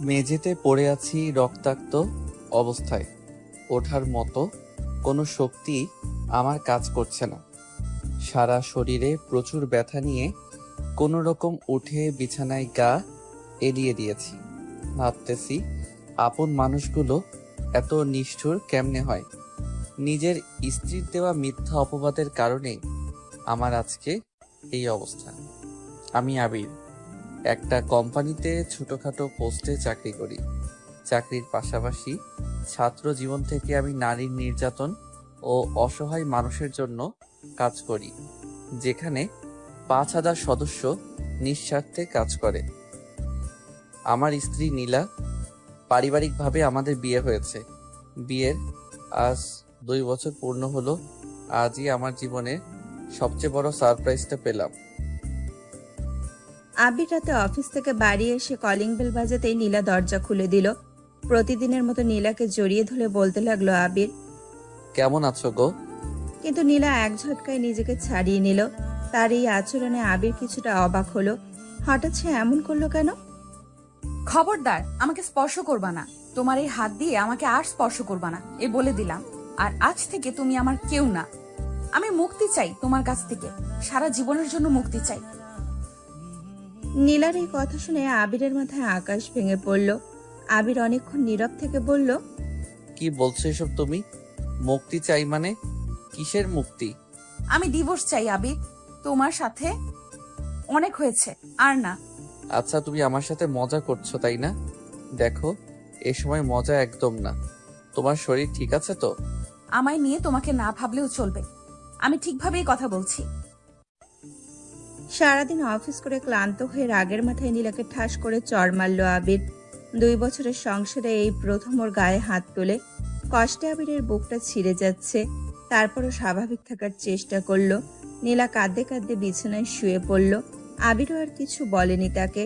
মেঝেতে পড়ে আছি রক্তাক্ত অবস্থায়। ওঠার মতো কোনো শক্তি আমার কাজ করছে না। সারা শরীরে প্রচুর ব্যথা নিয়ে কোনো রকম উঠে বিছানায় গা এলিয়ে দিয়েছি। ভাবতেছি আপন মানুষগুলো এত নিষ্ঠুর কেমনে হয়। নিজের স্ত্রীর দেওয়া মিথ্যা অপবাদের কারণে আমার আজকে এই অবস্থা। আমি আবির, একটা কোম্পানিতে ছোটখাটো পোস্টে চাকরি করি। চাকরির পাশাপাশি ছাত্র জীবন থেকে আমি নারীর নির্যাতন ও অসহায় মানুষের জন্য কাজ করি, যেখানে 5,000 সদস্য নিঃস্বার্থে কাজ করে। আমার স্ত্রী নীলা, পারিবারিকভাবে আমাদের বিয়ে হয়েছে। বিয়ের আজ 2 বছর পূর্ণ হলো। আজই আমার জীবনের সবচেয়ে বড় সারপ্রাইজটা পেলাম। আবির রাতে অফিস থেকে বাড়ি এসে কলিং বেল বাজাতেই নীলা দরজা খুলে দিল। প্রতিদিনের মতো নীলাকে জড়িয়ে ধরে বলতে লাগলো আবির। কেমন আছো গো? কিন্তু নীলা এক ঝটকায় নিজেকে ছাড়িয়ে নিল। তার এই আচরণে আবির কিছুটা অবাক হলো। হঠাৎ সে এমন করলো কেন? খবরদার, আমাকে স্পর্শ করবা না। তোমার এই হাত দিয়ে আমাকে আর স্পর্শ করবা না, এ বলে দিলাম। আর আজ থেকে তুমি আমার কেউ না। আমি মুক্তি চাই তোমার কাছ থেকে, সারা জীবনের জন্য মুক্তি চাই। নীলার এই কথা শুনে আবিরের মাথায় আকাশ ভেঙে পড়ল। আবির অনেকক্ষণ নীরব থেকে বলল, কি বলছো এসব তুমি? মুক্তি চাই মানে? কিসের মুক্তি? আমি ডিভোর্স চাই আবির, তোমার সাথে অনেক হয়েছে, আর না। আচ্ছা, তুমি আমার সাথে মজা করছো তাই না? দেখো, এ সময় মজা একদম না। তোমার শরীর ঠিক আছে তো? আমায় নিয়ে তোমাকে না ভাবলেও চলবে, আমি ঠিকভাবেই কথা বলছি। সারাদিন অফিস করে ক্লান্ত হয়ে রাগের মাথায় নীলাকে ঠাস করে চড় মারল আবির। 2 বছরের সংসারে এই প্রথম ওর গায়ে হাত তোলে। কষ্টে আবিরের বুকটা ছিঁড়ে যাচ্ছে। তারপরও স্বাভাবিক থাকার চেষ্টা করলো। নীলা কাঁদতে কাঁদতে বিছানায় শুয়ে পড়ল। আবিরও আর কিছু বলেনি তাকে।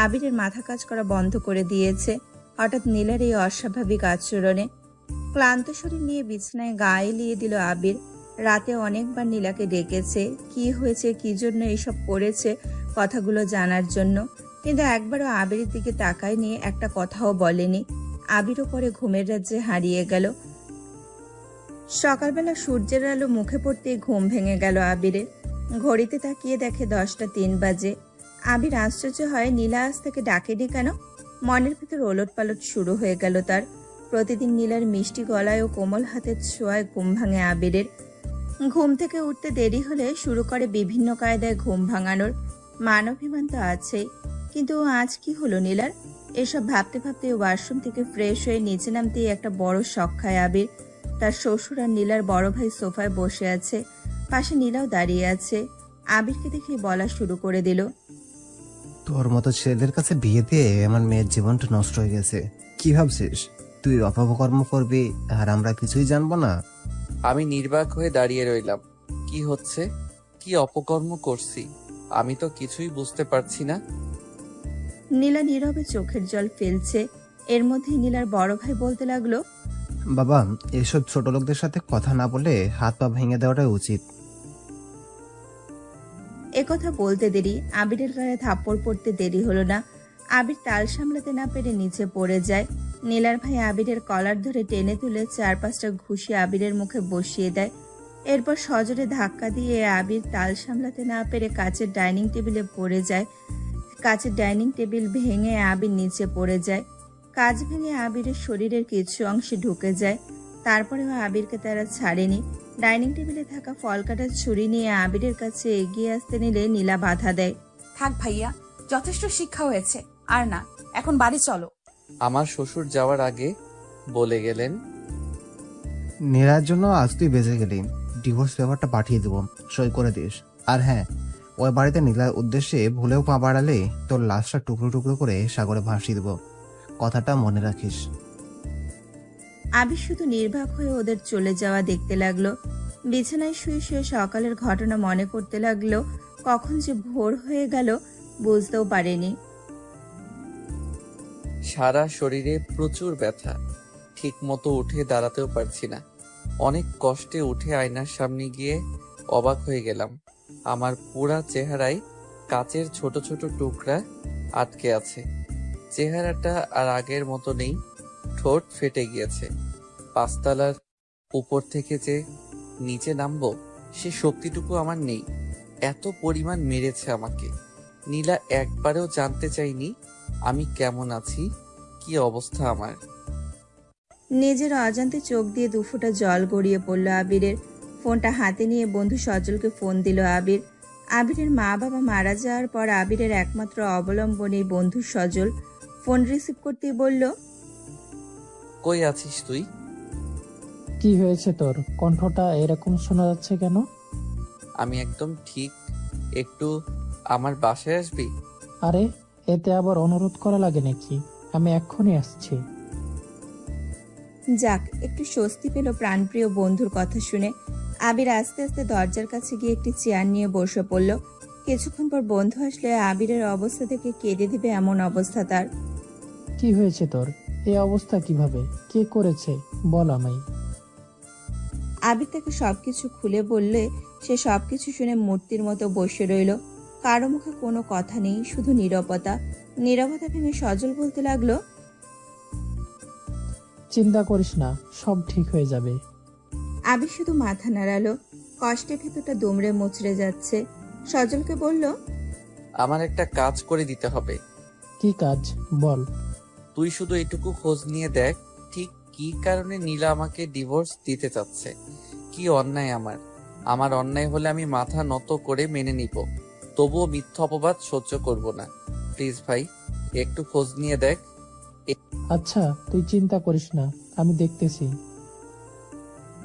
আবিরের মাথা কাজ করা বন্ধ করে দিয়েছে হঠাৎ নীলার এই অস্বাভাবিক আচরণে। ক্লান্ত শরীর নিয়ে বিছানায় গা এলিয়ে দিল আবির। রাতে অনেকবার নীলাকে ডেকেছে, কি হয়েছে, কি জন্য এসব করেছে কথাগুলো জানার জন্য, কিন্তু একবারও আবিরের দিকে তাকায় নিয়ে একটা কথাও বলেনি। আবিরও পরে ঘুমের রাজ্যে হারিয়ে গেল। সকালবেলা সূর্যের আলো মুখে পড়তে ঘুম ভেঙে গেল আবিরের। ঘড়িতে তাকিয়ে দেখে 10টা 3 বাজে। আবির আশ্চর্য হয় নীলা আজ থেকে ডাকেনি কেন। মনের ভিতর ওলটপালট শুরু হয়ে গেল তার। প্রতিদিন নীলার মিষ্টি গলায় ও কোমল হাতের ছোঁয়ায় ঘুম ভাঙে আবিরের। ঘুম থেকে উঠতে দেরি হলে শুরু করে বিভিন্ন কায়দায় ঘুম ভাঙানোর। মানবিমান তো আছেই, কিন্তু আজ কি হলো নীলার? এসব ভাবতে ভাবতে ওয়াশরুম থেকে ফ্রেশ হয়ে নিচে নামতেই একটা বড় শক খায় আবির। তার শ্বশুর আর নীলার বড় ভাই সোফায় বসে আছে, পাশে নীলাও দাঁড়িয়ে আছে। আবিরকে দেখে বলা শুরু করে দিল, তোর মতো ছেলেদের কাছে বিয়ে দিয়ে আমার মেয়ের জীবনটা নষ্ট হয়ে গেছে। কি ভাবছিস তুই অপকর্ম করবি আর আমরা কিছুই জানবো না? আমি নির্বাক হয়ে দাঁড়িয়ে রইলাম। কি হচ্ছে? কি অপকর্ম করছি? আমি তো কিছুই বুঝতে পারছি না। নীলা নীরবে চোখের জল ফেলছে। এর মধ্যে নীলার বড় ভাই বলতে লাগলো, বাবা, এসব ছোট লোকদের সাথে কথা না বলে হাত পা ভেঙে দেওয়াটাই উচিত। একথা বলতে দেরি আবিরের গায়ে থাপ্পড় পড়তে দেরি হলো না। আবির তাল সামলাতে না পেরে নিচে পড়ে যায়। নীলার ভাই আবিরের কলার ধরে টেনে তুলে 4-5টা ঘুষি আবিরের মুখে বসিয়ে দেয়। এরপর সজোরে ধাক্কা দিয়ে আবির তাল সামলাতে না পেরে কাচের ডাইনিং টেবিলে পড়ে যায়। কাচের ডাইনিং টেবিল ভেঙে আবির নিচে পড়ে যায়। কাচ ভেঙে আবিরের শরীরের কিছু অংশে ঢুকে যায়। তারপরেও আবিরকে তারা ছাড়েনি। ডাইনিং টেবিলে থাকা ফল কাটার ছুরি নিয়ে আবিরের কাছে এগিয়ে আসতে নিলে নীলা বাধা দেয়। থাক ভাইয়া, যথেষ্ট শিক্ষা হয়েছে, আর না, এখন বাড়ি চলো। আমার শ্বশুর যাওয়ার আগে বলে গেলেন, নীলার জন্য আজ তুই বেঁচে গেলি। ডিভোর্স পেপারটা পাঠিয়ে দেবো, সই করে দিস। আর হ্যাঁ, ওই বাড়িতে নীলার উদ্দেশ্যে ভুলেও পা বাড়ালে তোর লাশটা টুকরো টুকরো করে সাগরে ভাসিয়ে দেবো, কথাটা মনে রাখিস। আবির শুধু নির্বাক হয়ে ওদের চলে যাওয়া দেখতে লাগলো। বিছানায় শুয়ে শুয়ে সকালের ঘটনা মনে করতে লাগলো। কখন যে ভোর হয়ে গেল বুঝতেও পারেনি। সারা শরীরে প্রচুর ব্যথা, ঠিক মতো উঠে দাঁড়াতেও পারছি না। অনেক কষ্টে উঠে আয়নার সামনে গিয়ে অবাক হয়ে গেলাম। আমার পুরা চেহারায় কাচের ছোট ছোট টুকরা আটকে আছে। চেহারাটা আর আগের মতো নেই, ঠোঁট ফেটে গিয়েছে। পাঁচতলার উপর থেকে যে নিচে নামবো সে শক্তিটুকু আমার নেই। এত পরিমাণ মেরেছে আমাকে। নীলা একবারেও জানতে চাইনি আমি কেমন আছি, কি অবস্থা আমার। নিজের অজান্তে চোখ দিয়ে দুফোঁটা জল গড়িয়ে পড়ল আবিরের। ফোনটা হাতে নিয়ে বন্ধু সজলকে ফোন দিল আবির। আবিরের মা বাবা মারা যাওয়ার পর আবিরের একমাত্র অবলম্বনী বন্ধু সজল। ফোন রিসিভ করতেই বলল, কই আছিস তুই? কি হয়েছে তোর? কণ্ঠটা এরকম শোনা যাচ্ছে কেন? আমি একদম ঠিক। একটু আমার বাসায় আসবি? আরে, এতে আবার অনুরোধ করা লাগে নাকি? আমি এক্ষুনি আসছি। যাক, একটু স্বস্তি পেল প্রাণপ্রিয় বন্ধুর কথা শুনে। আবির আস্তে আস্তে দরজার কাছে গিয়ে একটি চেয়ার নিয়ে বসে পড়ল। কিছুক্ষণ পর বন্ধু আসলে আবিরের অবস্থা থেকে কেঁদে দিবে এমন অবস্থা তার। কি হয়েছে তোর? এই অবস্থা কিভাবে? কে করেছে? বল আমায়। আবির তাকে সবকিছু খুলে বললে সে সবকিছু শুনে মূর্তির মতো বসে রইল। কারো মুখে কোনো কথা নেই, শুধু নীরবতা। নীরবতা ভেঙে সজল বলতে লাগলো, চিন্তা করিস না, সব ঠিক হয়ে যাবে। আবির শুধু মাথা নাড়ালো। কষ্টে ভেতরটা দুমড়ে মুচড়ে যাচ্ছে। সজলকে বলল, আমার একটা কাজ করে দিতে হবে। কি কাজ? বল। তুই শুধু এটুকু খোঁজ নিয়ে দেখ, ঠিক কি কারণে নীলা আমাকে ডিভোর্স দিতে চাচ্ছে। কি অন্যায় আমার। আমার অন্যায় হলে আমি মাথা নত করে মেনে নিব, তবুও মিথ্যা অপবাদ সহ্য করব না। প্লিজ ভাই, একটু খোঁজ নিয়ে দেখ। আচ্ছা, তুই চিন্তা করিস না, আমি দেখতেছি।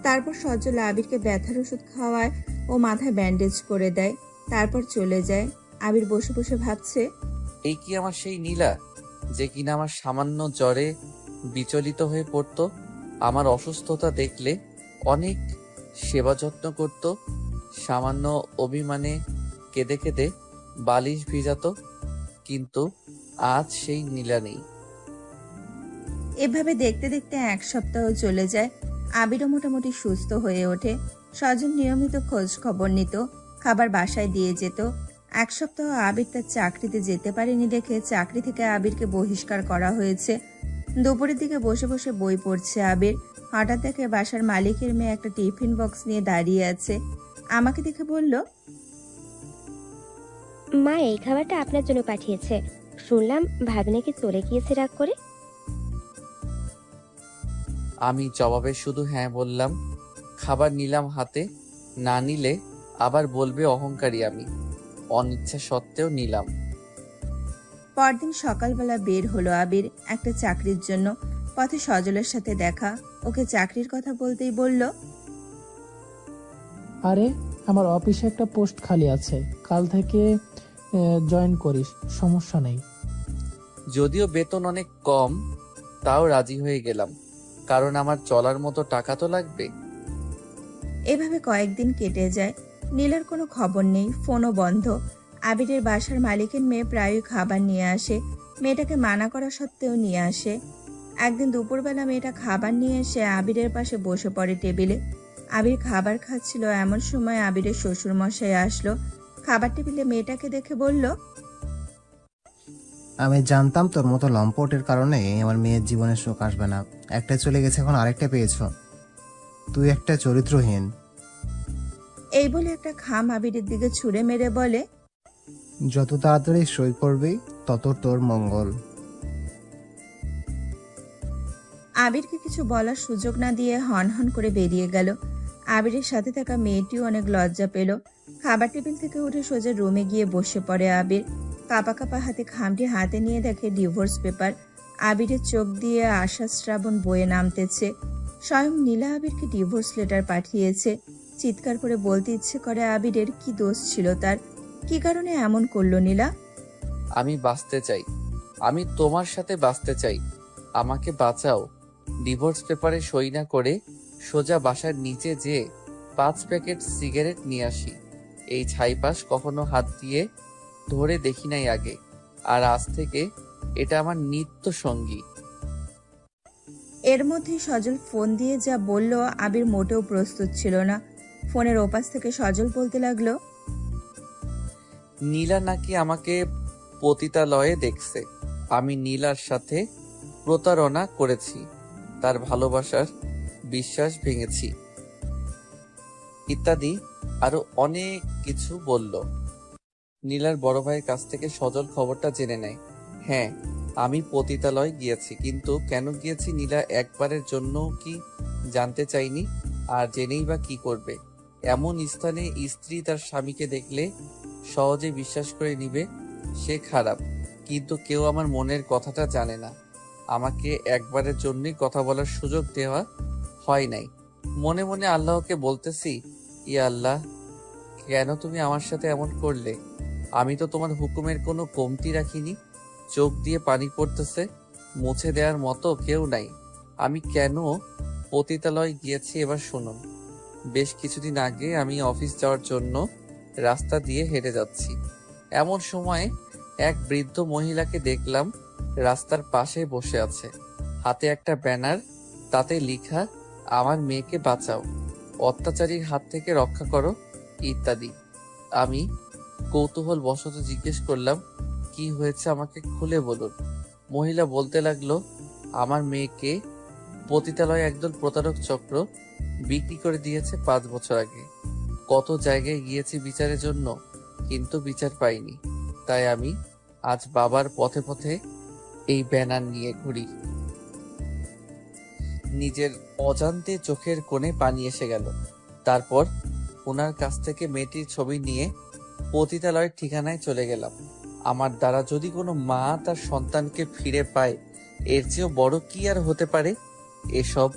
তারপর সজল আবিরকে ব্যথার ওষুধ খাওয়ায় ও মাথায় ব্যান্ডেজ করে দেয়। তারপর চলে যায়। আবির বসে বসে ভাবছে, এই কি আমার সেই নীলা, যে কিনা আমার সামান্য জ্বরে বিচলিত হয়ে পড়তো, আমার অসুস্থতা দেখলে অনেক সেবা যত্ন করত, সামান্য অভিমানে কেঁদে কেঁদে বালিশ ভিজাতো। কিন্তু আজ সেই নীলা নেই। এভাবে দেখতে দেখতে এক সপ্তাহ চলে যায়। আবিরও মোটামুটি সুস্থ হয়ে ওঠে। সজল নিয়মিত খোঁজ খবর নিত, খাবার বাসায় দিয়ে যেত। এক সপ্তাহ আবির তার চাকরিতে যেতে পারেনি দেখে চাকরি থেকে আবিরকে বহিষ্কার করা হয়েছে। দুপুরের দিকে বসে বসে বই পড়ছে আবির। হঠাৎ দেখে বাসার মালিকের মেয়ে একটা টিফিন বক্স নিয়ে দাঁড়িয়ে আছে। আমাকে দেখে বলল, মা এই খাবারটা আপনার জন্য পাঠিয়েছে। শুনলাম ভাবি নাকি চলে গিয়েছে রাগ করে। আমি জবাবে শুধু হ্যাঁ বললাম। খাবার নিলাম হাতে, না নিলে আবার বলবে অহংকারী আমি। অনিচ্ছা সত্ত্বেও নিলাম। পরদিন সকালবেলা বের হলো আবির একটা চাকরির জন্য। পথে সজলের সাথে দেখা। ওকে চাকরির কথা বলতেই বলল, আরে, আমার অফিসে একটা পোস্ট খালি আছে, কাল থেকে জয়েন করিস, সমস্যা নেই। যদিও বেতন অনেক কম, তাও রাজি হয়ে গেলাম, কারণ আমার চলার মতো টাকা তো লাগবে। এভাবে কয়েকদিন কেটে যায়। নীলার কোনো খবর নেই, ফোনও বন্ধ। আবিরের বাসার মালিকের মেয়ে প্রায়ই খাবার নিয়ে আসে। মেয়েটাকে মানা করা সত্ত্বেও নিয়ে আসে। একদিন দুপুরবেলা মেয়েটা খাবার নিয়ে এসে আবিরের পাশে বসে পড়ে টেবিলে। আবির খাবার খাচ্ছিল, এমন সময় আবিরের শ্বশুর মশাই আসলো। খাবার টেবিলে মেয়েটাকে দেখে বলল, আমি জানতাম তোর মতো লম্পটের কারণে আমার মেয়ের জীবনে সুখ আসবে না। একটা চলে গেছে, এখন আরেকটা পেয়েছ। তুই একটা চরিত্রহীন। এই বলে একটা খাম আবিরের দিকে ছুঁড়ে মেরে বলে, যত তাড়াতাড়ি সই করবি তত তোর মঙ্গল। আবিরকে কিছু বলার সুযোগ না দিয়ে হন হন করে বেরিয়ে গেল। আবিরের সাথে থাকা মেয়েটিও অনেক লজ্জা পেল। খাবার টেবিল থেকে উঠে সোজা রুমে গিয়ে বসে পড়ে আবির। কাপা কাপা হাতে খামটি হাতে নিয়ে দেখে ডিভোর্স পেপার। আবিরের চোখ দিয়ে আশা শ্রাবণ বয়ে নামতেছে। স্বয়ং নীলা আবিরকে ডিভোর্স লেটার পাঠিয়েছে। চিৎকার করে বলতে ইচ্ছে করে আবিরের, কি দোষ ছিল তার, কি কারণে এমন করলো নীলা। আমি বাঁচতে চাই, আমি তোমার সাথে বাঁচতে চাই, আমাকে বাঁচাও। ডিভোর্স পেপারে সই না করে সোজা বাসার নিচে যেয়ে 5 প্যাকেট সিগারেট নিয়ে আসি। এই ছাইপাশ কখনো হাত দিয়ে ধরে দেখি নাই আগে, আর আজ থেকে এটা আমার নিত্য সঙ্গী। এর মধ্যে সজল ফোন দিয়ে যা বলল আবির মোটেও প্রস্তুত ছিল না। ফোনের ওপাশ থেকে সজল বলতে লাগলো, নীলা নাকি আমাকে পতিতালয়ে দেখছে। আমি নীলার সাথে প্রতারণা করেছি, তার ভালোবাসার বিশ্বাস ভেঙেছি, ইত্যাদি আরো অনেক কিছু বলল। নীলার বড় ভাইয়ের কাছ থেকে সজল খবরটা জেনে নেয়। হ্যাঁ, আমি পতিতালয় গিয়েছি, কিন্তু কেন গিয়েছি নীলা একবারের জন্য কি জানতে চাইনি। আর জেনেই বা কি করবে? এমন স্থানে স্ত্রী তার স্বামীকে দেখলে সহজে বিশ্বাস করে নিবে সে খারাপ, কিন্তু কেউ আমার মনের কথাটা জানে না। আমাকে একবারের জন্যই কথা বলার সুযোগ দেওয়া হয় নাই। মনে মনে আল্লাহকে বলতেছি, ইয়া আল্লাহ, কেন তুমি আমার সাথে এমন করলে? আমি তো তোমার হুকুমের কোনো কমতি রাখিনি। চোখ দিয়ে পানি পড়তেছে, মুছে দেওয়ার মতো কেউ নাই। আমি কেন পতিতালয় গিয়েছি এবার শুনুন। বেশ কিছুদিন আগে আমি অফিস যাওয়ার জন্য রাস্তা দিয়ে হেঁটে যাচ্ছি। এমন সময় এক বৃদ্ধ মহিলাকে দেখলাম রাস্তার পাশে বসে আছে, হাতে একটা ব্যানার, তাতে লেখা, আমার মেয়েকে বাঁচাও, অত্যাচারীর হাত থেকে রক্ষা করো, ইত্যাদি। আমি কৌতূহল বশত জিজ্ঞেস করলাম, কি হয়েছে আমাকে খুলে বলুন। মহিলা বলতে লাগলো, আমার মেয়েকে পতিতালয়ে একদল প্রতারক চক্র বিক্রি করে দিয়েছে 5 বছর আগে। কত জায়গায় গিয়েছি বিচারের জন্য, কিন্তু বিচার পাইনি। তাই আমি আজ বাবার পথে পথে এই ব্যানার নিয়ে ঘুরি। নিজের অজান্তে চোখের কোণে পানি এসে গেল। তারপর ওনার কাছ থেকে মেয়েটির ছবি নিয়ে পতিতালয়ের ঠিকানায় চলে গেলাম। আমার দ্বারা যদি কোনো মা তার সন্তানকে ফিরে পায়, এর চেয়েও বড় কি আর হতে পারে? এসব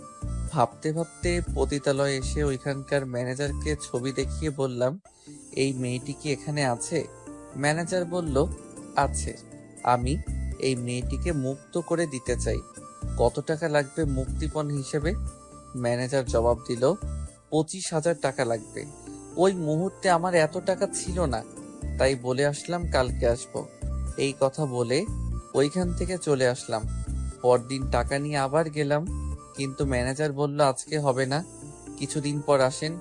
ভাবতে ভাবতে পতিতালয়ে এসে ওইখানকার ম্যানেজারকে ছবি দেখিয়ে বললাম, এই মেয়েটি কি এখানে আছে? ম্যানেজার বলল, আছে। আমি এই মেয়েটিকে মুক্ত করে দিতে চাই। কত টাকা লাগবে মুক্তিপণ হিসেবে? ম্যানেজার জবাব দিল, 25,000 টাকা লাগবে। ওই মুহূর্তে আমার এত টাকা ছিল না, তাই বলে আসলাম কালকে আসবো। এই কথা বলে ওইখান থেকে চলে আসলাম। পরদিন টাকা নিয়ে আবার গেলাম, কিন্তু ম্যানেজার বলল আজকে হবে না, কিছুদিন পর আসেন।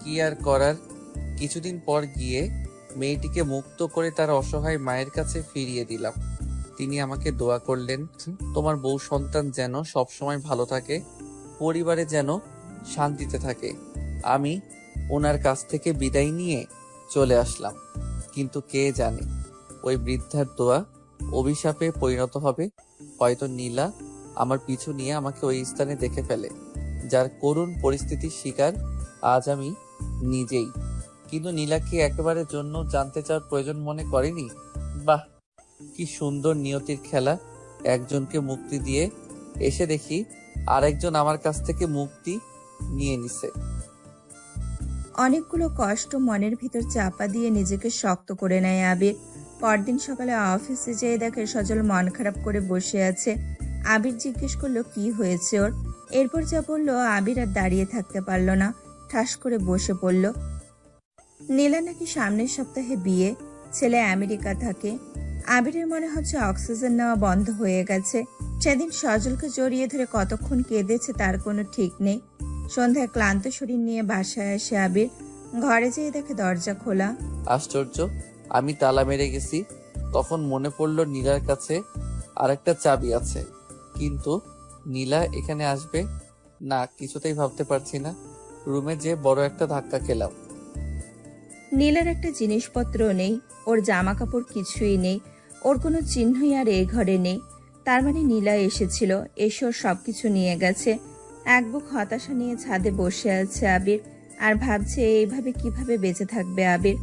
কি আর করার, কিছুদিন পর গিয়ে মেয়েটিকে মুক্ত করে তার অসহায় মায়ের কাছে ফিরিয়ে দিলাম। তিনি আমাকে দোয়া করলেন, তোমার বউ সন্তান যেন সবসময় ভালো থাকে, পরিবারে যেন শান্তিতে থাকে। আমি ওনার কাছ থেকে বিদায় নিয়ে চলে আসলাম, কিন্তু কে জানে ওই বৃদ্ধার দোয়া অভিশাপে পরিণত হবে। হয়তো নীলা আমার পিছু নিয়ে আমাকে ওই স্থানে দেখে ফেলে, যার করুণ পরিস্থিতির শিকার আজ আমি নিজেই। কিন্তু নীলাকে একেবারে জন্য জানতে চাওয়ার প্রয়োজন মনে করেনি। বাহ, কি সুন্দর নিয়তির খেলা! একজনকে মুক্তি দিয়ে এসে দেখি আরেকজন আমার কাছ থেকে মুক্তি নিয়ে নিছে। অনেকগুলো কষ্ট মনের ভিতর চাপা দিয়ে নিজেকে শক্ত করে নেয় আবির। পরদিন সকালে অফিসে যেয়ে দেখে সজল মন খারাপ করে বসে আছে। আবির জিজ্ঞেস করলো কি হয়েছে ওর। এরপর যা বললো আবির আর দাঁড়িয়ে থাকতে পারলো না, ঠাস করে বসে পড়ল। নীলা নাকি সামনের সপ্তাহে বিয়ে, ছেলে আমেরিকা থাকে। আবিরের মনে হচ্ছে অক্সিজেন নেওয়া বন্ধ হয়ে গেছে। সেদিন সজলকে জড়িয়ে ধরে কতক্ষণ কেঁদেছে তার কোনো ঠিক নেই। সন্ধ্যায় ক্লান্ত শরীর নিয়ে বাসায় আসে আবির। ঘরে যেয়ে দেখে দরজা খোলা। আশ্চর্য, আমি তালা মেরে গেছি। তখন মনে পড়লো নীলার কাছে আরেকটা চাবি আছে, কিন্তু নীলা এখানে আসবে না কিছুতেই ভাবতে পারছি না। রুমে যে বড় একটা ধাক্কা খেলাম। নীলার একটা জিনিসপত্র নেই, ওর জামা কাপড় কিছুই নেই, ওর কোনো চিহ্নই আর এই ঘরে নেই। তার মানে নীলা এসেছিল, এসে ওর সবকিছু নিয়ে গেছে। এক বুক হতাশা নিয়ে ছাদে বসে আছে আবির, আর ভাবছে এইভাবে কিভাবে বেঁচে থাকবে আবির।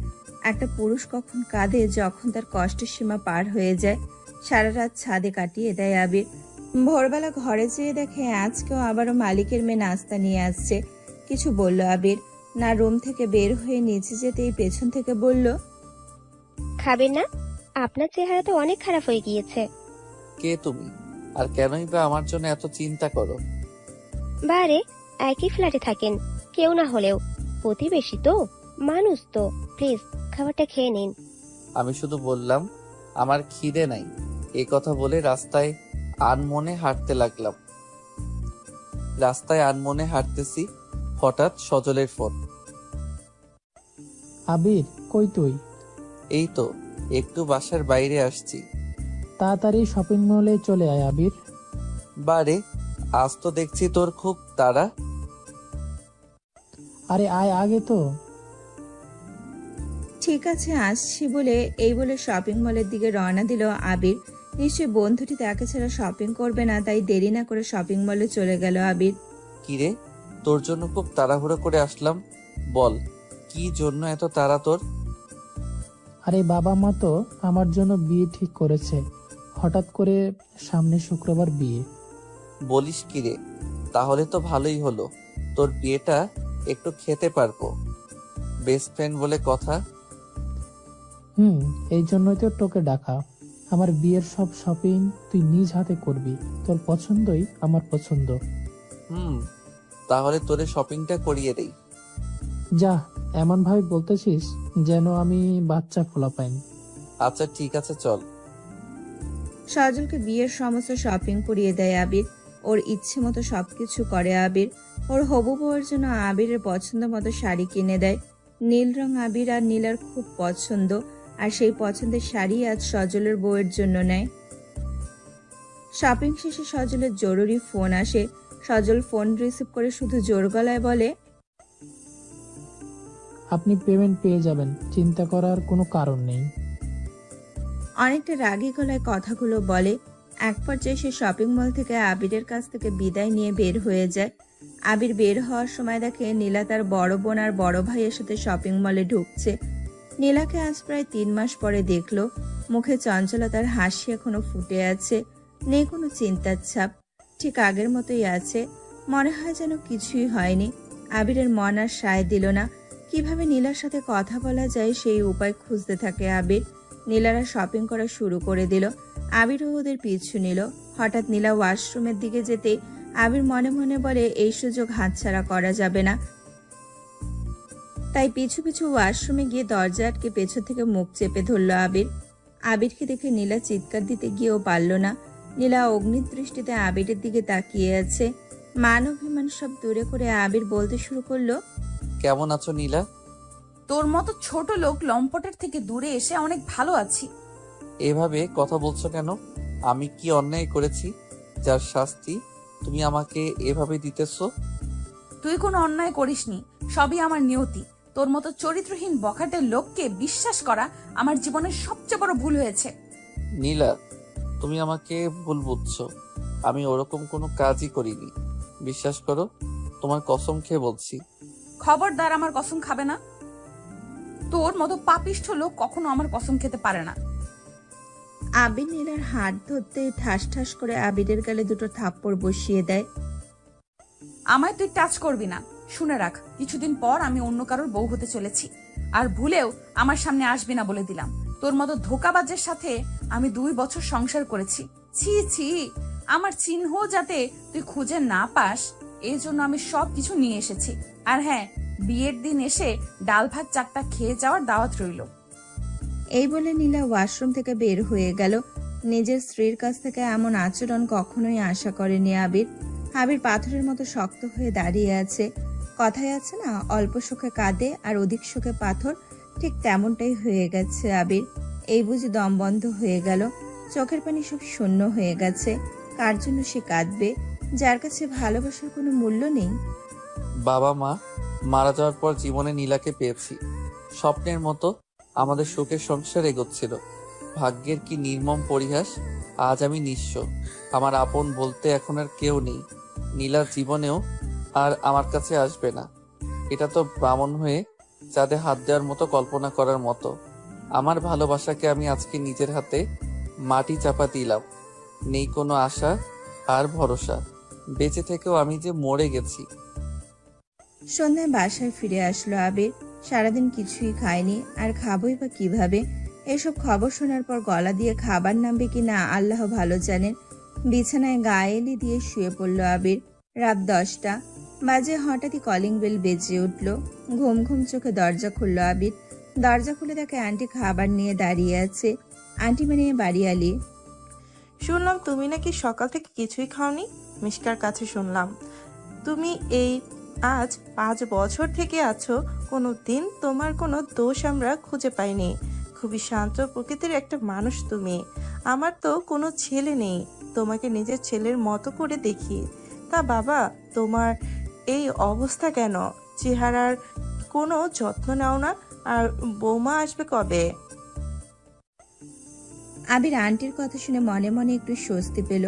একটা পুরুষ কখন কাঁদে যখন তার কষ্টের সীমা পার হয়ে যায়। সারা রাত ছাদে কাটিয়ে দেয় আবির। ভোরবেলা ঘরে যেয়ে দেখে আজকেও আবারও মালিকের মেয়ে নাস্তা নিয়ে আসছে। কিছু বলল আবির না, রুম থেকে বের হয়ে নিচে যেতেই পেছন থেকে বলল, খাবেন না? আপনার চেহারা তো অনেক খারাপ হয়ে গিয়েছে। কে তুমি, আর কেনই বা আমার জন্য এত চিন্তা করো? বারে, একই ফ্ল্যাটে থাকেন, কেউ না হলেও প্রতিবেশী তো, মানুষ তো। প্লিজ খাবারটা খেয়ে নিন। আমি শুধু বললাম আমার খিদে নাই। এই কথা বলে রাস্তায় আনমনে হাঁটতে লাগলাম। রাস্তায় আনমনে হাঁটতেছি, হঠাৎ সজলের ফোন। আবির, কই তুই? এই তো একটু বাসার বাইরে আসছি। তাড়াতাড়ি শপিং মলে চলে আয় আবির। বারে, আজ তো দেখছি তোর খুব তাড়া। আরে আয় আগে তো। ঠিক আছে আসছি বলে এই বলে শপিং মলের দিকে রওনা দিল আবির। নিশ্চয়ই বন্ধুটি তাকে ছাড়া শপিং করবে না, তাই দেরি না করে শপিং মলে চলে গেল আবির। কিরে, তোর জন্য খুব তাড়াহুড়ো করে আসলাম। বল, কি জন্য এত তাড়া তোর? আরে বাবা মা তো আমার জন্য বিয়ে ঠিক করেছে। হঠাৎ করে সামনে শুক্রবার বিয়ে। বলিস কিরে, তাহলে তো ভালোই হলো, তোর বিয়েটা একটু খেতে পারবো। বেস্ট ফ্রেন্ড বলে কথা। এই জন্যই তো তোকে ডাকা। আমার বিয়ের সব শপিং তুই নিজ হাতে করবি। তোর পছন্দই আমার পছন্দ। তাহলে তোরে শপিংটা করিয়ে দেই। যা, এমন ভাবে বলতেছিস যেন আমি বাচ্চা পোলাপাইন। আচ্ছা ঠিক আছে, চল। সজলকে বিয়ের সমস্ত শপিং করিয়ে দেয় আবির। ওর ইচ্ছে মতো সবকিছু করে আবির। ওর হবু বউয়ের জন্য আবিরের পছন্দ মতো শাড়ি কিনে দেয়। নীল রং আবির আর নীলার খুব পছন্দ, আর সেই পছন্দের শাড়ি আজ সজলের বউয়ের জন্য নেয়। শপিং শেষে সজলের জরুরি ফোন আসে। সজল ফোন রিসিভ করে শুধু জোর গলায় বলে, আপনি পেমেন্ট পেয়ে যাবেন, চিন্তা করার কোনো কারণ নেই। অনেকটা রাগী গলায় কথাগুলো বলে। এক পর্যায়ে সে শপিং মল থেকে আবিরের কাছ থেকে বিদায় নিয়ে বের হয়ে যায়। আবির বের হওয়ার সময় দেখে নীলা তার বড় বোন আর বড় ভাইয়ের সাথে শপিং মলে ঢুকছে। নীলাকে আজ প্রায় 3 মাস পরে দেখলো। মুখে চঞ্চলতার হাসি এখনো ফুটে আছে, নেই কোনো চিন্তার ছাপ, ঠিক আগের মতোই আছে। মনে হয় যেন কিছুই হয়নি। আবিরের মন আর সায় দিল না। কিভাবে নীলার সাথে কথা বলা যায় সেই উপায় খুঁজতে থাকে আবির। নীলারা শপিং করা শুরু করে দিল। আবিরও ওদের পিছু নিল। হঠাৎ নীলা ওয়াশরুমের দিকে যেতে আবির মনে মনে বলে এই সুযোগ হাতছাড়া করা যাবে না। তাই পিছু পিছু ওয়াশরুমে গিয়ে দরজা আটকে পেছন থেকে মুখ চেপে ধরল আবির। আবিরকে দেখে নীলা চিৎকার দিতে গিয়েও পারল না। নীলা অগ্নির দৃষ্টিতে আবিরের দিকে তাকিয়ে আছে। মান অভিমান সব দূরে করে আবির বলতে শুরু করলো, কেমন আছো নীলা? তোর মতো ছোট লোক লম্পটের থেকে দূরে এসে অনেক ভালো আছি। এভাবে কথা বলছো কেন? আমি কি অন্যায় করেছি যার শাস্তি তুমি আমাকে এভাবে দিতেছো? তুই কোনো অন্যায় করিসনি, সবই আমার নিয়তি। তোর মতো চরিত্রহীন বখাটে লোককে বিশ্বাস করা আমার জীবনের সবচেয়ে বড় ভুল হয়েছে। নীলা, তুমি আমাকে ভুল বুঝছো। আমি ওরকম কোনো কাজই করিনি, বিশ্বাস করো, তোমার কসম খেয়ে বলছি। খবরদার আমার কসম খাবে না। তোর মতো পাপিষ্ঠ লোক কখনো আমার কসম খেতে পারে না। আবির নীলার হাত ধরতে ঠাস ঠাস করে আবিরের গালে দুটো থাপ্পড় বসিয়ে দেয়। আমায় তুই টাচ করবি না। শুনে রাখ, কিছুদিন পর আমি অন্য কারোর বউ হতে চলেছি। আর ভুলেও আমার সামনে আসবি না বলে দিলাম। তোর মতো ধোঁকাবাজের সাথে আমি 2 বছর সংসার করেছি। ছি ছি, আমার চিহ্ন যাতে তুই খুঁজে না পাস এই জন্য আমি সবকিছু নিয়ে এসেছি। আর হ্যাঁ, বিয়ের দিন এসে ডাল ভাত 4টা খেয়ে যাওয়ার দাওয়াত রইল। এই বলে নীলা ওয়াশরুম থেকে বের হয়ে গেল। নিজের স্ত্রীর কাছ থেকে এমন আচরণ কখনোই আশা করেনি আবির। আবির পাথরের মতো শক্ত হয়ে দাঁড়িয়ে আছে। কথায় আছে না, অল্প সুখে কাঁদে আর অধিক সুখে পাথর, ঠিক তেমনটাই হয়ে গেছে আবির। এই বুঝি দম বন্ধ হয়ে গেল। চোখের পানি সব শূন্য হয়ে গেছে। কার জন্য সে কাঁদবে, যার কাছে ভালোবাসার কোনো মূল্য নেই? বাবা মা মারা যাওয়ার পর জীবনে নীলাকে পেয়েছি। স্বপ্নের মতো আমাদের সুখের সংসার এগোচ্ছিল। ভাগ্যের কি নির্মম পরিহাস, আজ আমি নিঃস্ব। আমার আপন বলতে এখন আর কেউ নেই। নীলার জীবনেও আর আমার কাছে আসবে না। এটা তো বামন হয়ে চাঁদে হাত দেওয়ার মতো, কল্পনা করার মতো। আমার ভালোবাসাকে আমি আজকে নিজের হাতে মাটি চাপা দিলাম। নেই কোনো আশা আর ভরসা। বেঁচে থেকেও আমি যে মরে গেছি। সন্ধ্যায় বাসায় ফিরে আসলো আবির। সারাদিন কিছুই খায়নি, আর খাবই বা কিভাবে? এসব খবর শোনার পর গলা দিয়ে খাবার নামবে কিনা আল্লাহ ভালো জানেন। বিছানায় গায়ে এলি দিয়ে শুয়ে পড়ল আবির। রাত 10টা বাজে। হঠাৎই কলিং বেল বেজে উঠল। ঘুম ঘুম চোখে দরজা খুলল আবির। দরজা খুলে দেখে আন্টি খাবার নিয়ে দাঁড়িয়ে আছে। আন্টি মানে বাড়িয়ালি। শুনলাম তুমি নাকি সকাল থেকে কিছুই খাওনি। মিশকার কাছে শুনলাম তুমি এই আজ 5 বছর থেকে আছো, কোনো দিন তোমার কোনো দোষ আমরা খুঁজে পাইনি। খুবই শান্ত প্রকৃতির একটা মানুষ তুমি। আমার তো কোনো ছেলে নেই, তোমাকে নিজের ছেলের মতো করে দেখি। তা বাবা, তোমার এই অবস্থা কেন? চেহারার কোনো যত্ন নাও না। আর বৌমা আসবে কবে? আবির আন্টির কথা শুনে মনে মনে একটু স্বস্তি পেল।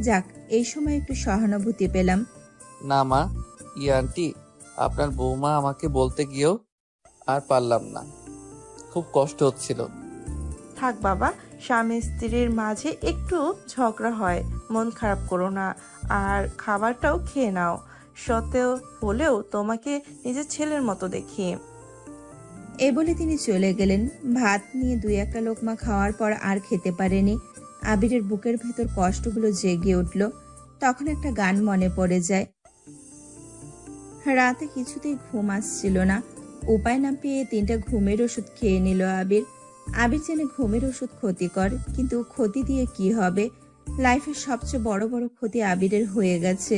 যাক, এই সময় একটু সহানুভূতি পেলাম। না মা, আন্টি, আপনার বৌমা আমাকে বলতে গিয়েও আর পারলাম না, খুব কষ্ট হচ্ছিল। থাক বাবা, স্বামী স্ত্রীর মাঝে একটু ঝগড়া হয়, মন খারাপ করো না। আর খাবারটাও খেয়ে নাও। সত্ত্বেও হলেও তোমাকে নিজের ছেলের মতো দেখি। এ বলে তিনি চলে গেলেন। ভাত নিয়ে দুই একটা লোকমা খাওয়ার পর আর খেতে পারেনি। আবিরের বুকের ভেতর কষ্টগুলো জেগে উঠল। তখন একটা গান মনে পড়ে যায়। রাতে কিছুতেই ঘুম আসছিল না। উপায় না পেয়ে 3টা ঘুমের ওষুধ খেয়ে নিল আবির। আবির জানে ঘুমের ওষুধ ক্ষতিকর, কিন্তু ক্ষতি দিয়ে কি হবে? লাইফের সবচেয়ে বড় বড় ক্ষতি আবিরের হয়ে গেছে।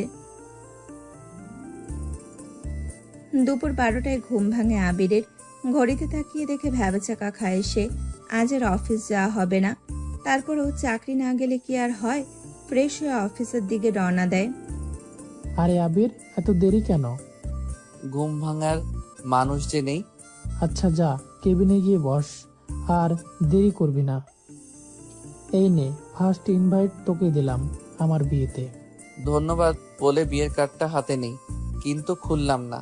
দুপুর 12টায় ঘুম ভাঙে আবিরের। ঘড়িতে তাকিয়ে দেখে ভ্যাবাচাকা খায় সে। আজ আর অফিস যাওয়া হবে না। তারপরেও চাকরি না গেলে কি আর হয়? ফ্রেশ হয়ে অফিসের দিকে রওনা দেয়। আরে আবির, এত দেরি কেন? ঘুম ভাঙার মানুষ যে নেই। আচ্ছা যা, কেবিনে গিয়ে বস, আর দেরি করবি না। এই নে, ফার্স্ট ইনভাইট তোকে দিলাম আমার বিয়েতে। ধন্যবাদ বলে বিয়ের কার্ডটা হাতে নেই, কিন্তু খুললাম না।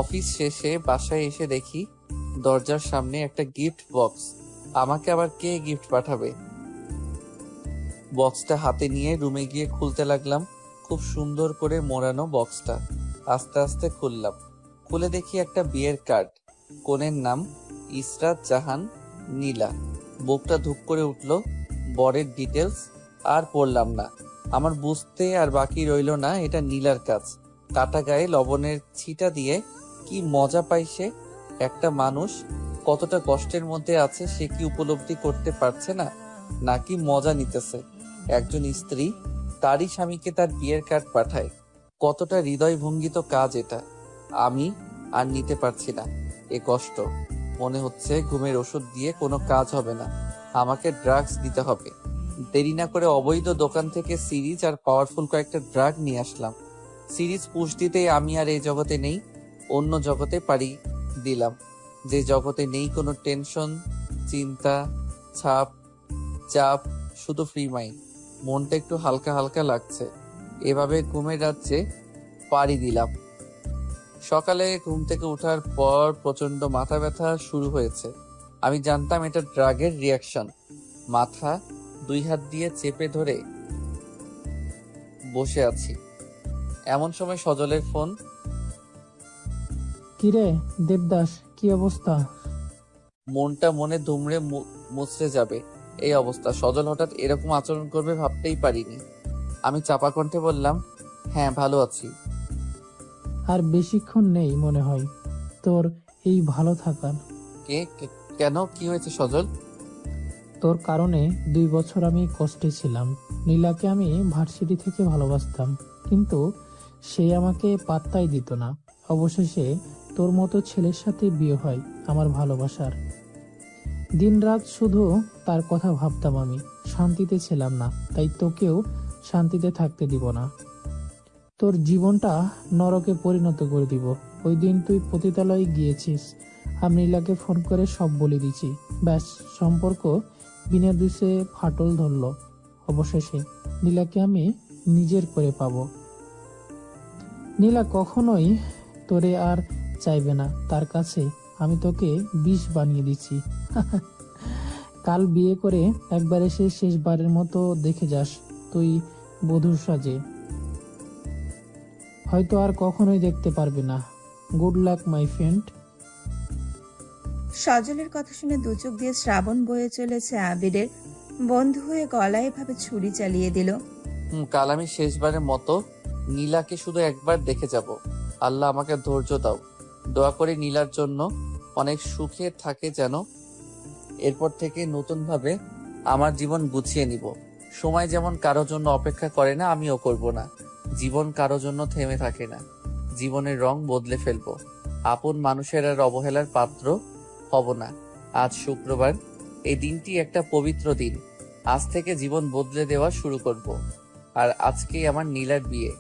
অফিস শেষে বাসায় এসে দেখি দরজার সামনে একটা গিফট বক্স। আমাকে আবার কে গিফট পাঠাবে? বক্সটা হাতে নিয়ে রুমে গিয়ে খুলতে লাগলাম। খুব সুন্দর করে মোড়ানো বক্সটা আস্তে আস্তে খুললাম। খুলে দেখি একটা বিয়ের কার্ড। কনের নাম ইসরাত জাহান নীলা। বুকটা ধুক করে উঠল। বরের ডিটেলস আর পড়লাম না। আমার বুঝতে আর বাকি রইল না এটা নীলার কাজ। কাটা গায়ে লবণের ছিটা দিয়ে কি মজা পাই সে। একটা মানুষ কতটা কষ্টের মধ্যে আছে সে কি উপলব্ধি করতে পারছে না, নাকি মজা নিতেছে? একজন স্ত্রী তারই স্বামীকে তার বিয়ের কার্ড পাঠায়। কতটা হৃদয় ভঙ্গিত কাজ এটা। আমি আর নিতে পারছি না এ কষ্ট। মনে হচ্ছে ঘুমের ওষুধ দিয়ে কোনো কাজ হবে না, আমাকে ড্রাগস দিতে হবে। দেরি না করে অবৈধ দোকান থেকে সিরিজ আর পাওয়ারফুল কয়েকটা ড্রাগ নিয়ে আসলাম। সিরিজ পুশ দিতেই আমি আর এই জগতে নেই, অন্য জগতে পাড়ি দিলাম। যে জগতে নেই কোনো টেনশন, চিন্তা, ছাপ, চাপ, শুধু ফ্রি মাইন্ড। মনটা একটু হালকা হালকা লাগছে। এভাবে ঘুমের রাজ্যে পাড়ি দিলাম। সকালে ঘুম থেকে ওঠার পর প্রচন্ড মাথা ব্যথা শুরু হয়েছে। আমি জানতাম এটা ড্রাগের রিয়াকশন। মাথা 2 হাত দিয়ে চেপে ধরে বসে আছি। এমন সময় সজলের ফোন। কিরে দেবদাস, কি অবস্থা? মনটা মনে দুমড়ে মুচড়ে যাবে এই অবস্থা। সজল হঠাৎ এরকম আচরণ করবে ভাবতেই পারিনি। আমি চাপা কণ্ঠে বললাম, হ্যাঁ ভালো আছি। আর বেশিক্ষণ নেই মনে হয় তোর এই ভালো থাকার। কেন, কি হয়েছে সজল? তোর কারণে 2 বছর আমি কষ্টে ছিলাম। নীলাকে আমি ভার্সিটি থেকে ভালোবাসতাম, কিন্তু সে আমাকে পাত্তাই দিত না। অবশেষে তোর মতো ছেলের সাথে বিয়ে হয় আমার ভালোবাসার। দিনরাত শুধু তার কথা ভাবতাম আমি। শান্তিতে ছিলাম না, তাই তোকেও শান্তিতে থাকতে দিব না। তোর জীবনটা নরকে পরিণত করে দিব। ওই দিন তুই পতিতালয়ে গিয়েছিস, আমি নীলাকে ফোন করে সব বলে দিছি। ব্যাস, সম্পর্ক বিনা দোষে ফাটল ধরলো। অবশেষে নীলাকে আমি নিজের করে পাবো। নীলা কখনোই তোরে আর চাইবে না, তার কাছে আমি তোকে বিষ বানিয়ে দিচ্ছি। কাল বিয়ে করে একবার এসে শেষবারের মতো দেখে যাস তুই বধূর সাজে। হয়তো আর কখনোই দেখতে পারবে না। Good luck my friend. সজলের কথা শুনে দু চোখ দিয়ে শ্রাবণ বয়ে চলেছে আবিরের। বন্ধু হয়ে গলায় এভাবে ছুরি চালিয়ে দিল। কাল আমি শেষবারের মতো নীলাকে শুধু একবার দেখে যাব। আল্লাহ আমাকে ধৈর্য দাও। দোয়া করে নীলার জন্য অনেক সুখে থাকে যেন। এরপর থেকে নতুন ভাবে আমার জীবন গুছিয়ে নিব। সময় যেমন কারো জন্য অপেক্ষা করে না, আমিও করব না। জীবন কারো জন্য থেমে থাকে না। জীবনের রং বদলে ফেলবো। আপন মানুষের আর অবহেলার পাত্র হব না। আজ শুক্রবার, এই দিনটি একটা পবিত্র দিন। আজ থেকে জীবন বদলে দেওয়া শুরু করব। আর আজকেই আমার নীলার বিয়ে।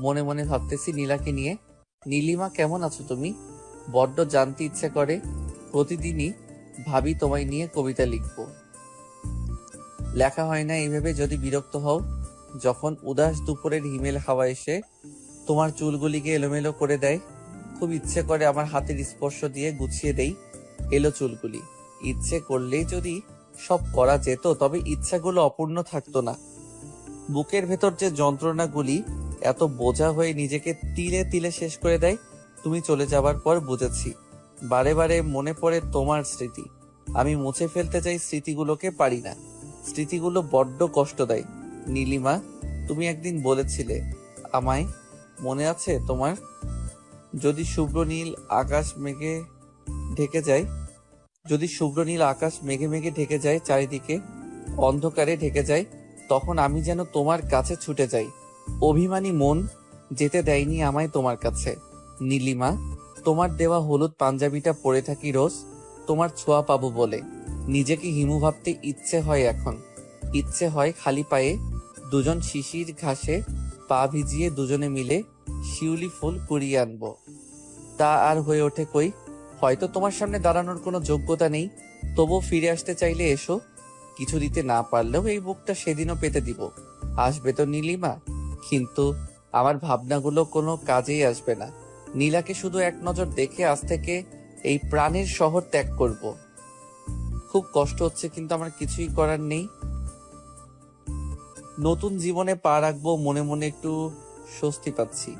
মনে মনে ভাবতেছি নীলাকে নিয়ে। নীলিমা, কেমন আছো তুমি? বড্ড জানতে ইচ্ছে করে। প্রতিদিনই ভাবি তোমায় নিয়ে কবিতা লিখব। লেখা হয় না এইভাবে যদি বিরক্ত হও। যখন উদাস দুপুরের হিমেল হাওয়া এসে তোমার চুলগুলিকে এলোমেলো করে দেয়, খুব ইচ্ছে করে আমার হাতের স্পর্শ দিয়ে গুছিয়ে দেই এলো চুলগুলি। ইচ্ছে করলেই যদি সব করা যেত, তবে ইচ্ছাগুলো অপূর্ণ থাকতো না। বুকের ভেতর যে যন্ত্রণাগুলি এত বোঝা হয়ে নিজেকে তিলে তিলে শেষ করে দেয়, তুমি চলে যাবার পর বুঝেছি। বারে বারে মনে পড়ে তোমার স্মৃতি। আমি মুছে ফেলতে চাই স্মৃতিগুলোকে, পারি না। স্মৃতিগুলো বড্ড কষ্ট দেয়। নীলিমা, তুমি একদিন বলেছিলে আমায়, মনে আছে তোমার? যদি শুভ্র নীল আকাশ মেঘে ঢেকে যায়, যদি শুভ্র নীল আকাশ মেঘে মেঘে ঢেকে যায়, চারিদিকে অন্ধকারে ঢেকে যায়, তখন আমি যেন তোমার কাছে ছুটে যাই। অভিমানী মন যেতে দেয়নি আমায় তোমার কাছে। নীলিমা, তোমার দেওয়া হলুদ পাঞ্জাবিটা পরে থাকি রোজ, তোমার ছোঁয়া পাবো বলে। নিজেকে হিমু ভাবতে ইচ্ছে হয় এখন। ইচ্ছে হয় খালি পায়ে দুজন শিশির ঘাসে পা ভিজিয়ে দুজনে মিলে শিউলি ফুল কুড়িয়ে আনবো। তা আর হয়ে ওঠে কই। হয়তো তোমার সামনে দাঁড়ানোর কোনো যোগ্যতা নেই, তবুও ফিরে আসতে চাইলে এসো। কিছু দিতে না পারলেও এই বুকটা সেদিনও পেতে দিব। আসবে তো নীলিমা? কিন্তু আমার ভাবনাগুলো কোনো কাজেই আসবে না। নীলাকে শুধু এক নজর দেখে আজ থেকে এই প্রাণের শহর ত্যাগ করব। খুব কষ্ট হচ্ছে, কিন্তু আমার কিছুই করার নেই। নতুন জীবনে পা রাখবো, মনে মনে একটু স্বস্তি পাচ্ছি।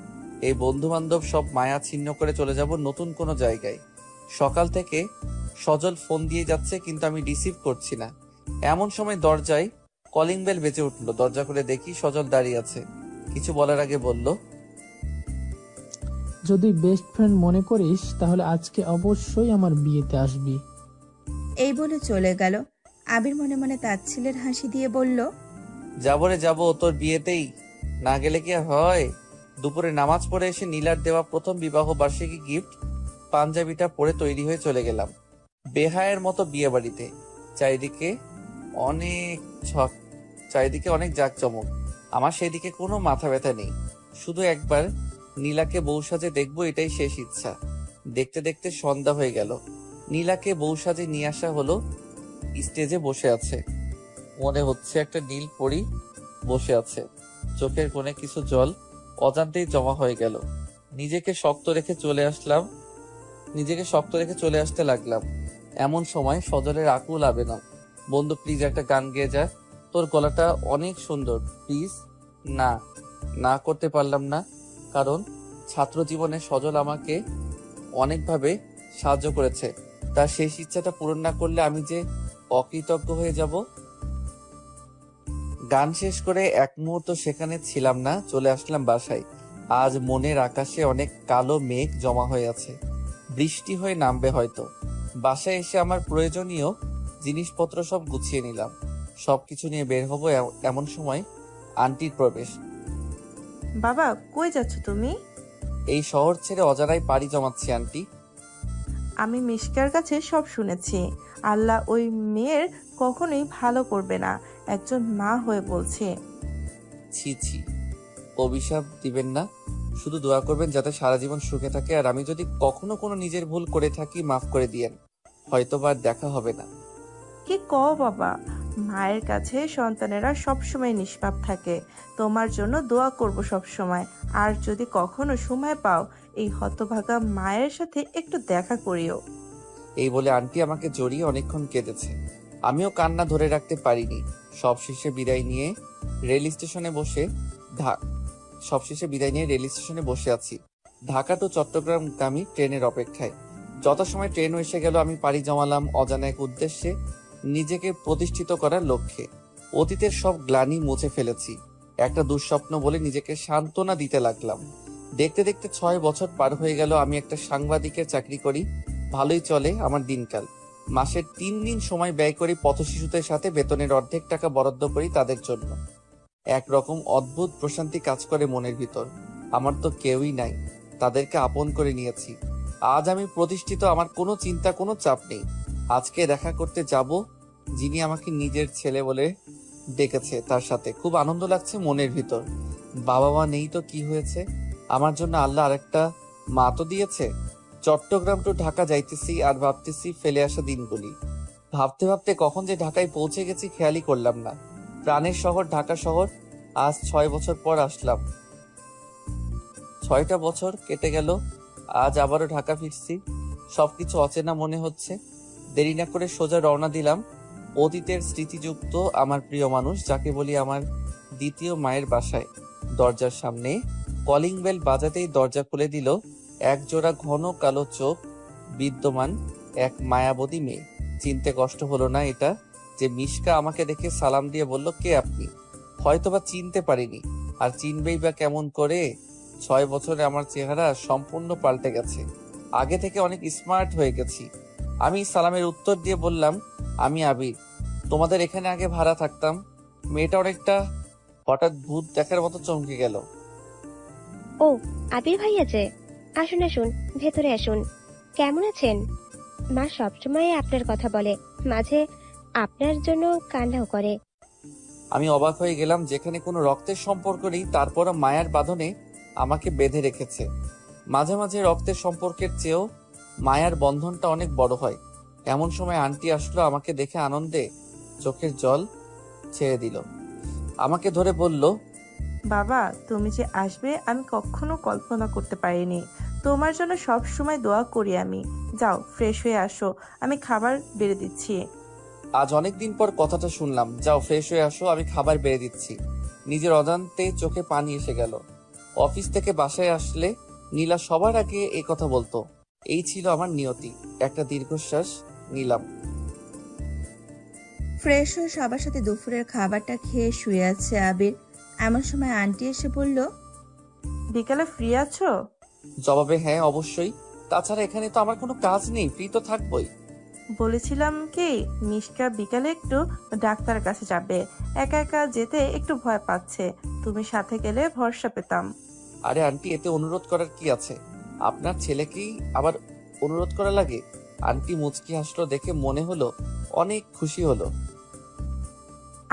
এই বন্ধু বান্ধব সব মায়া ছিন্ন করে চলে যাব নতুন কোনো জায়গায়। সকাল থেকে সজল ফোন দিয়ে যাচ্ছে, কিন্তু আমি রিসিভ করছি না। এমন সময় দরজায় কলিং বেল বেজে উঠলো। দরজা খুলে দেখি সজল দাঁড়িয়ে আছে। কিছু বলার আগে বলল, যদি বেস্ট ফ্রেন্ড মনে করিস তাহলে আজকে অবশ্যই আমার বিয়েতে আসবি। এই বলে চলে গেল। আবির মনে মনে তাচ্ছিলের হাসি দিয়ে বলল, যাবো রে যাবো, তোর বিয়েতেই না গেলে কি আর হয়? দুপুরে নামাজ পড়ে এসে নীলার দেওয়া প্রথম বিবাহ বার্ষিকী গিফট পাঞ্জাবিটা পরে তৈরি হয়ে চলে গেলাম বেহায়ের মতো বিয়ে বাড়িতে। চারিদিকে অনেক ছক, চারিদিকে অনেক জাঁকজমক। আমার সেদিকে কোনো মাথা ব্যথা নেই। শুধু একবার নীলাকে বউ সাজে দেখবো, এটাই শেষ ইচ্ছা। দেখতে দেখতে সন্ধ্যা হয়ে গেল। নীলাকে বউ সাজে নিয়ে আসা হলো। স্টেজে বসে আছে, মনে হচ্ছে একটা নীল পরী বসে আছে। চোখের কোণে কিছু জল অজান্তেই জমা হয়ে গেল। নিজেকে শক্ত রেখে চলে আসতে লাগলাম। এমন সময় সজলের আকুল আবেদন, বন্ধু প্লিজ একটা গান গেয়ে যা, তোর গলাটা অনেক সুন্দর, প্লিজ। না, না করতে পারলাম না, কারণ ছাত্র জীবনে সজল আমাকে অনেকভাবে সাহায্য করেছে। তার শেষ ইচ্ছাটা পূরণ না করলে আমি যে অকৃতজ্ঞ হয়ে যাব। গান শেষ করে এক মুহূর্ত সেখানে ছিলাম না, চলে আসলাম বাসায়। আজ মনের আকাশে অনেক কালো মেঘ জমা হয়ে আছে, বৃষ্টি হয়ে নামবে হয়তো। বাসায় এসে আমার প্রয়োজনীয় জিনিসপত্র সব গুছিয়ে নিলাম। সবকিছু নিয়ে বের হবো, এমন সময় আন্টির প্রবেশ। বাবা, কই যাচ্ছ তুমি? এই শহর ছেড়ে অজানায় পাড়ি জমাচ্ছি আন্টি। আমি মিশকার কাছে সব শুনেছি। আল্লাহ ওই মেয়ের কখনোই ভালো করবে না, একজন মা হয়ে বলছে। ছি ছি, অভিশাপ দিবেন না, শুধু দোয়া করবেন যাতে সারা জীবন সুখে থাকে। আর আমি যদি কখনো কোনো নিজের ভুল করে থাকি, মাফ করে দিয়েন। হয়তো বা আর দেখা হবে না। কি কও বাবা, মায়ের কাছে সন্তানেরা সবসময় নিষ্পাপ থাকে। তোমার জন্য দোয়া করব সব সময়। আর যদি কখনো সময় পাও, এই হতভাগা মায়ের সাথে একটু দেখা করিও। এই বলে আন্টি আমাকে জড়িয়ে অনেকক্ষণ কেঁদেছে। আমিও কান্না ধরে রাখতে পারিনি। সবশেষে বিদায় নিয়ে রেল স্টেশনে বসে আছি। ঢাকা টু চট্টগ্রামগামী ট্রেনের অপেক্ষায়। যথাসময় ট্রেনও এসে গেল। আমি পাড়ি জমালাম অজানা এক উদ্দেশ্যে, নিজেকে প্রতিষ্ঠিত করার লক্ষ্যে। অতীতের সব গ্লানি মুছে ফেলেছি। একটা দুঃস্বপ্ন বলে নিজেকে সান্ত্বনা দিতে লাগলাম। দেখতে দেখতে 6 বছর পার হয়ে গেল। আমি একটা সাংবাদিকের চাকরি করি, ভালোই চলে আমার দিনকাল। মাসের 3 দিন সময় ব্যয় করি পথশিশুদের সাথে, বেতনের অর্ধেক টাকা বরাদ্দ করি তাদের জন্য। একরকম অদ্ভুত প্রশান্তি কাজ করে মনের ভিতর। আমার তো কেউই নাই, তাদেরকে আপন করে নিয়েছি। আজ আমি প্রতিষ্ঠিত, আমার কোনো চিন্তা, কোনো চাপ নেই। আজকে দেখা করতে যাব, যিনি আমাকে নিজের ছেলে বলে ডেকেছে, তার সাথে খুব আনন্দ লাগছে মনের ভিতর। বাবা মা নেই তো কি হয়েছে, আমার জন্য আল্লাহ আরেকটা মা তো দিয়েছে। চট্টগ্রাম টু ঢাকা যাইতেছি আর ভাবতেছি ফেলে আসা দিনগুলি। ভাবতে ভাবতে কখন যে ঢাকায় পৌঁছে গেছি খেয়ালই করলাম না। প্রাণের শহর ঢাকা শহর, আজ 6 বছর পর আসলাম। 6টা বছর কেটে গেল, আজ আবারও ঢাকা ফিরছি। সবকিছু অচেনা মনে হচ্ছে। দেরি না করে সোজা রওনা দিলাম অতীতের স্মৃতিযুক্ত আমার প্রিয় মানুষ যাকে বলি আমার দ্বিতীয় মায়ের বাসায়। দরজার সামনে কলিং বেল বাজাতেই দরজা খুলে দিল একজোড়া ঘন কালো চোখ বিদ্যমান এক মায়াবতী মেয়ে। চিনতে কষ্ট হলো না এটা যে মিশকা আমাকে দেখে সালাম দিয়ে বলল, কে আপনি? হয়তোবা চিনতে পারিনি, আর চিনবেই বা কেমন করে? 6 বছরে আমার চেহারা সম্পূর্ণ পাল্টে গেছে, আগে থেকে অনেক স্মার্ট হয়ে গেছি। আমি সালামের উত্তর দিয়ে বললাম, আমি আবির, তোমাদের এখানে আগে ভাড়া থাকতাম। মেয়েটা অনেকটা হঠাৎ ভূত দেখার মতো চমকে গেল। ও, আবির ভাইয়া যে, আসুন আসুন, ভেতরে আসুন। কেমন আছেন? মা সবসময় আপনার কথা বলে, মাঝে আপনার জন্য কান্নাও করে। আমি অবাক হয়ে গেলাম, যেখানে কোনো রক্তের সম্পর্ক নেই তারপরও মায়ার বাঁধনে আমাকে বেঁধে রেখেছে। মাঝে মাঝে রক্তের সম্পর্কের চেয়েও মায়ার বন্ধনটা অনেক বড় হয়। এমন সময় আন্টি আসলো, আমাকে দেখে আনন্দে চোখের জল ছেড়ে দিল। আমাকে ধরে বলল, বাবা, তুমি যে আসবে আমি কখনো কল্পনা করতে পারিনি। তোমার জন্য সব সময় দোয়া করি আমি। যাও, ফ্রেশ হয়ে আসো, আমি খাবার বেড়ে দিচ্ছি। আজ অনেকদিন পর কথাটা শুনলাম, যাও ফ্রেশ হয়ে আসো, আমি খাবার বেড়ে দিচ্ছি। নিজের অজান্তে চোখে পানি এসে গেল। অফিস থেকে বাসায় আসলে নীলা সবার আগে এই কথা বলতো। এই ছিল আমার নিয়তি। একটা দীর্ঘশ্বাস নিলাম। ফ্রেশ হয়ে সবার সাথে দুপুরের খাবারটা খেয়ে শুয়ে আছে আবির। এমন সময় আন্টি এসে বলল, বিকালে ফ্রি আছো? জবাবে হ্যাঁ, অবশ্যই। তাছাড়া এখানে তো আমার কোনো কাজ নেই, ফ্রি তো থাকবোই। বলেছিলাম কি, মিশকা বিকালে একটু ডাক্তারের কাছে যাবে। একা একা যেতে একটু ভয় পাচ্ছে, তুমি সাথে গেলে ভরসা পেতাম। আরে আন্টি, এতে অনুরোধ করার কি আছে? আপনার ছেলেকেই আবার অনুরোধ করা লাগে? আন্টি মুচকি হাসলো দেখে মনে হলো অনেক খুশি হলো।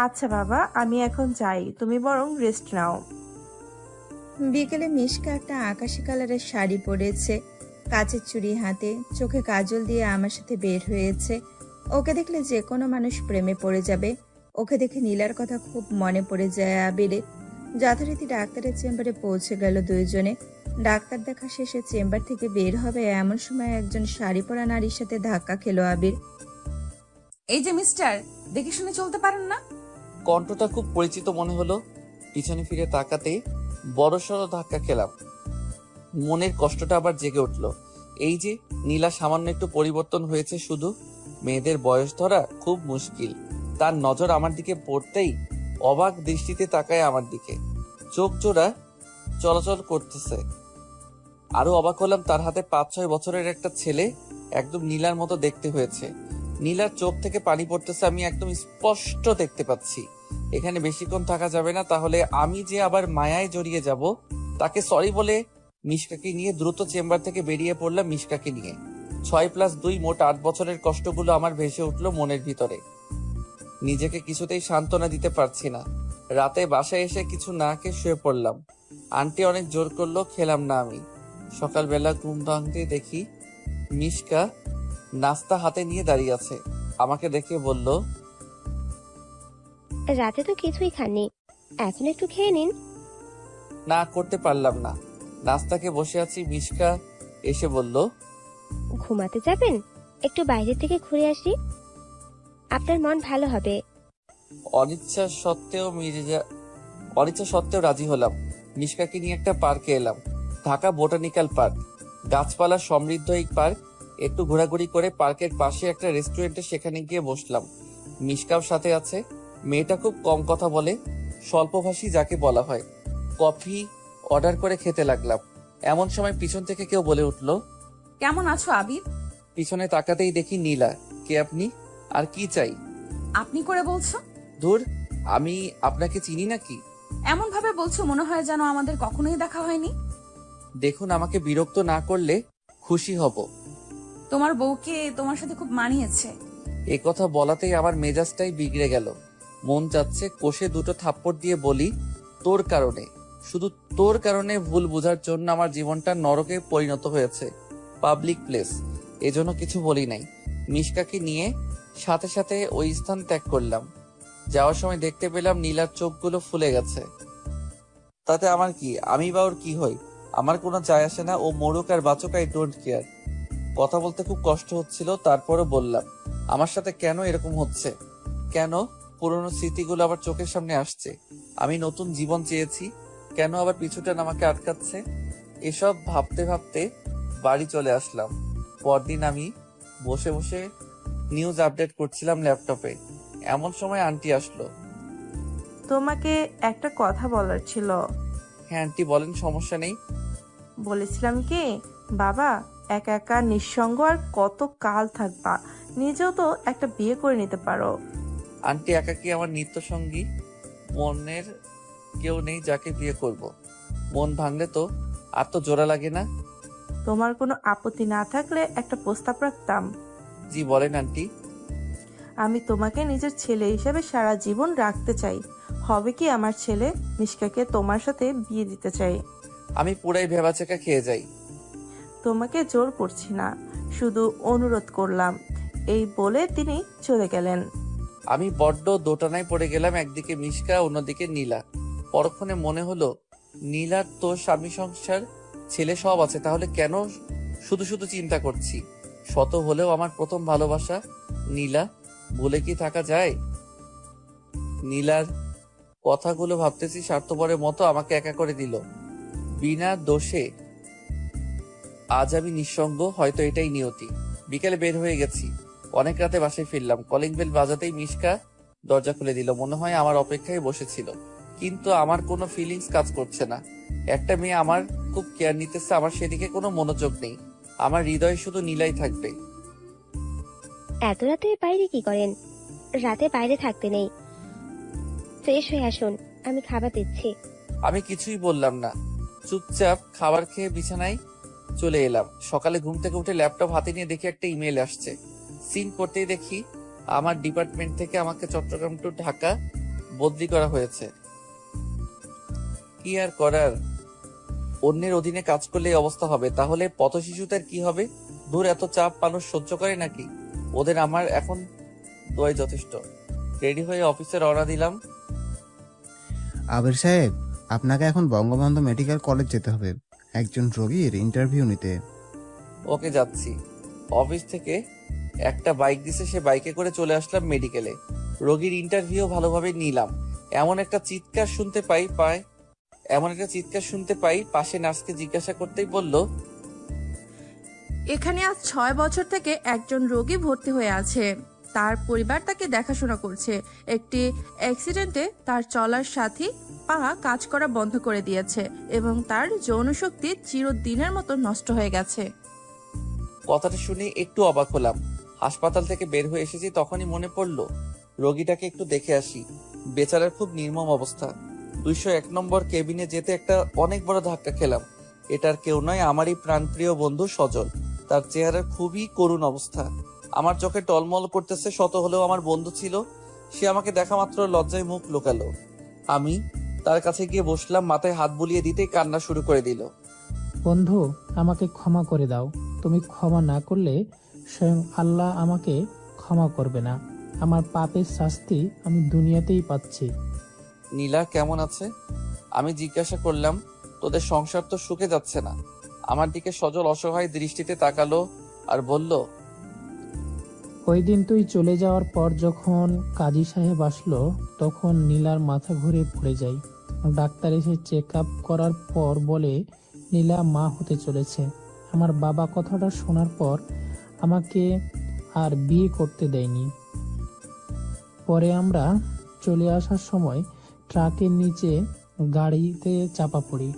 আচ্ছা বাবা, আমি এখন যাই, তুমি বরং রেস্ট নাও। বিকেলে মিশকা একটা আকাশি কালারের শাড়ি পরেছে, কাচের চুড়ি হাতে, চোখে কাজল দিয়ে আমার সাথে বের হয়েছে। ওকে দেখলে যে কোনো মানুষ প্রেমে পড়ে যাবে। ওকে দেখে নীলার কথা খুব মনে পড়ে যায় আবিরের। যথারীতি ডাক্তারের চেম্বারে পৌঁছে গেল দুইজনে। ডাক্তার দেখা শেষে চেম্বার থেকে বের হবে এমন সময় একজন শাড়ি পরা নারীর সাথে ধাক্কা খেলো আবির। এই যে মিস্টার, দেখে শুনে চলতে পারেন না? কণ্ঠটা খুব পরিচিত মনে হলো। পিছনে ফিরে তাকাতে বড়সড় ধাক্কা খেলাম। মনের কষ্টটা আবার জেগে উঠল। এই যে নীলা সামান্য একটু পরিবর্তন হয়েছে শুধু। মেয়েদের বয়স ধরা খুব মুশকিল। তার নজর আমার দিকে পড়তেই অবাক দৃষ্টিতে তাকায় আমার দিকে, চোখ জোড়া চলাচল করতেছে। আরো অবাক হলাম, তার হাতে 5-6 বছরের একটা ছেলে, একদম নীলার মতো দেখতে হয়েছে। নীলার চোখ থেকে পানি পড়তেছে, আমি একদম স্পষ্ট দেখতে পাচ্ছি। এখানে বেশিক্ষণ থাকা যাবে না, তাহলে আমি যে আবার মায়ায় জড়িয়ে যাব। তাকে সরি বলে মিশকাকে নিয়ে দ্রুত চেম্বার থেকে বেরিয়ে পড়লাম। মিশকাকে নিয়ে 6+2 মোট 8 বছরের কষ্টগুলো আমার ভেসে উঠলো মনের ভিতরে। নিজেকে কিছুতেই সান্ত্বনা দিতে পারছি না। রাতে বাসায় এসে কিছু না খেয়ে শুয়ে পড়লাম। আন্টি অনেক জোর করলো, খেলাম না আমি। সকালবেলা ঘুম ভাঙতে দেখি মিশকা নাস্তা হাতে নিয়ে দাঁড়িয়ে আছে। আমাকে দেখে বলল, রাতে তো কিছুই খাননি, এখন একটু খেয়ে নিন। না করতে পারলাম না। নাস্তাকে বসে আছি, মিশকা এসে বলল, ঘুমাতে যাবেন? একটু বাইরে থেকে ঘুরে আসি, আপনার মন ভালো হবে। অনিচ্ছা সত্ত্বেও রাজি হলাম। মিশকাকে নিয়ে একটা পার্কে এলাম, ঢাকা বোটানিক্যাল পার্ক। গাছপালা সমৃদ্ধ এই পার্ক। একটু ঘোরাঘুরি করে পার্কের পাশে একটা রেস্টুরেন্টে সেখানে গিয়ে বসলাম। মিশকাও সাথে আছে। মেয়েটা খুব কম কথা বলে, স্বল্পভাষী যাকে বলা হয়। কফি অর্ডার করে খেতে লাগলাম। এমন সময় পিছন থেকে কেউ বলে উঠল, কেমন আছো আবির? পিছনে তাকাতেই দেখি নীলা। কে আপনি, আর কি চাই? আপনি করে বলছো? ধুর, আমি আপনাকে চিনি নাকি? এমন ভাবে বলছো মনে হয় যেন আমাদের কখনোই দেখা হয়নি। দেখুন, আমাকে বিরক্ত না করলে খুশি হব। তোমার বউকে তোমার সাথে খুব মানিয়েছে। এ কথা বলাতেই আমার মেজাজটাই বিগড়ে গেল। মন যাচ্ছে কষে দুটো থাপ্পড় দিয়ে বলি, তোর কারণে, শুধু তোর কারণে ভুল বোঝার জন্য আমার জীবনটা নরকে পরিণত হয়েছে, পাবলিক প্লেস। এজন্য কিছু বলি নাই। মিশকাকে নিয়ে সাথে সাথে ওই স্থান ত্যাগ করলাম। যাওয়ার সময় দেখতে পেলাম নীলার চোখগুলো ফুলে গেছে। তাতে আমার কি? আমি বা ওর কি হই? আমার কোনো যায় আসে না। ও মরুক আর বাঁচুক, আই ডোন্ট কেয়ার। কথা বলতে খুব কষ্ট হচ্ছিল, তারপরও বললাম, আমার সাথে কেন এরকম হচ্ছে? কেন পুরনো স্মৃতিগুলো আবার চোখের সামনে আসছে? আমি নতুন জীবন চেয়েছি, কেন আবার পিছুটান আমাকে আটকাচ্ছে? এসব ভাবতে ভাবতে বাড়ি চলে আসলাম। পরদিন আমি বসে বসে নিউজ আপডেট করছিলাম ল্যাপটপে। এমন সময় আন্টি আসলো। তোমাকে একটা কথা বলার ছিল। হ্যাঁ আন্টি বলেন, সমস্যা নেই। বলেছিলাম কি, বাবা একা একা নিঃসঙ্গ আর কত কাল থাকবা? নিজেও তো একটা বিয়ে করে নিতে পারো। আন্টি একাকী আমার নিত্য সঙ্গী, মনের কেউ নেই যাকে বিয়ে করব। মন ভাঙলে তো আর তো জোড়া লাগে না। তোমার কোনো আপত্তি না থাকলে একটা প্রস্তাব রাখতাম। জি বলেন আন্টি। আমি তোমাকে নিজের ছেলে হিসেবে সারা জীবন রাখতে চাই। হবে কি, আমার ছেলে মিশকাকে তোমার সাথে বিয়ে দিতে চাই। আমি পুরাই ভেবাচেকা খেয়ে যাই। তোমাকে জোর করছি না, শুধু অনুরোধ করলাম। এই বলে তিনি চলে গেলেন। আমি বড্ড দোটানায় পড়ে গেলাম। একদিকে মিশকা, অন্যদিকে নীলা। পরক্ষণে মনে হলো, নীলার তো স্বামী সংসার ছেলে সব আছে, তাহলে কেন শুধু শুধু চিন্তা করছি? শত হলেও আমার প্রথম ভালোবাসা নীলা, বলে কি থাকা যায়? নীলার কথাগুলো ভাবতেছি, স্বার্থপরের মতো আমাকে একা করে দিল বিনা দোষে। আজ আমি নিঃসঙ্গ, হয়তো এটাই নিয়তি। বিকেলে বের হয়ে গেছি, অনেক রাতে বাসায় ফিরলাম। কলিং বেল বাজাতেই মিশকা দরজা খুলে দিল। মনে হয় আমার অপেক্ষায় বসেছিল, কিন্তু আমার কোনো ফিলিংস কাজ করছে না। একটা মেয়ে আমার খুব কেয়ার নিতেছে, আমার সেদিকে কোনো মনোযোগ নেই। আমার হৃদয়ে শুধু নীলাই থাকবে। এত রাতে বাইরে কি করেন? রাতে বাইরে থাকতে নেই, ফ্রেশ হয়ে আসুন, আমি খাবার দিচ্ছি। আমি কিছুই বললাম না, চুপচাপ খাবার খেয়ে বিছানায় চলে এলাম। সকালে ঘুম থেকে উঠে ল্যাপটপ হাতে নিয়ে দেখি একটা ইমেল আসছে। সিন করতেই দেখি আমার ডিপার্টমেন্ট থেকে আমাকে চট্টগ্রাম টু ঢাকা বদলি করা হয়েছে। কি আর করার, অন্যের অধীনে কাজ করলে এই অবস্থা হবে, তাহলে পথ শিশুদের কি হবে? দূর, এত চাপ মানুষ সহ্য করে নাকি? ওদের আমার এখন দোয়াই যথেষ্ট। রেডি হয়ে অফিসে রওনা দিলাম। আবির সাহেব, আপনাকে এখন বঙ্গবন্ধু মেডিকেল কলেজ যেতে হবে একজন রোগীর ইন্টারভিউ নিতে। ওকে, যাচ্ছি। অফিস থেকে একটা বাইক দিছে, সে বাইকে করে চলে আসলাম মেডিকেলে। রোগীর ইন্টারভিউ ভালোভাবে নিলাম। এমন একটা চিৎকার শুনতে পাই পাশে নার্সকে জিজ্ঞাসা করতেই বলল, এখানে আজ 6 বছর থেকে একজন রোগী ভর্তি হয়ে আছে। তার পরিবার তাকে দেখাশোনা করছে। একটি অ্যাক্সিডেন্টে তার চলার সাথী পা কাজ করা বন্ধ করে দিয়েছে এবং তার যৌনশক্তি চিরদিনের মতো নষ্ট হয়ে গেছে। কথাটা শুনে একটু অবাক হলাম। হাসপাতাল থেকে বের হয়ে এসেছি, তখনই মনে পড়লো রোগীটাকে একটু দেখে আসি। বেচারার খুব নির্মম অবস্থা। 201 নম্বর কেবিনে যেতে একটা অনেক বড় ধাক্কা খেলাম। এটার কেউ নয়, আমারই প্রাণপ্রিয় বন্ধু সজল। তার চেহারার খুবই করুণ অবস্থা। আমার চোখে টলমল করতেছে। শত হলেও আমার বন্ধু ছিল। সে আমাকে দেখা মাত্র লজ্জায় মুখ লুকালো। আমি তার কাছে গিয়ে বসলাম, মাথায় হাত বুলিয়ে দিতেই কান্না শুরু করে দিল। বন্ধু, আমাকে ক্ষমা করে দাও। তুমি ক্ষমা না করলে স্বয়ং আল্লাহ আমাকে ক্ষমা করবে না। আমার পাপের শাস্তি আমি দুনিয়াতেই পাচ্ছি। নীলা কেমন আছে? আমি জিজ্ঞাসা করলাম। তোদের সংসার তো সুখে যাচ্ছে না। আমার দিকে সজল অসহায় দৃষ্টিতে তাকালো আর বলল, ওই দিন তুই চলে যাওয়ার পর যখন কাজী সাহেব আসলো, তখন নীলার মাথা ঘুরে পড়ে যায়। ডাক্তার এসে চেক আপ করার পর বলে নীলা মা হতে চলেছে। আমার বাবা কথাটা শোনার পর আমাকে আর বিয়ে করতে দেয়নি। পরে আমরা চলে আসার সময় ট্রাকের নিচে গাড়িতে চাপা পড়ি।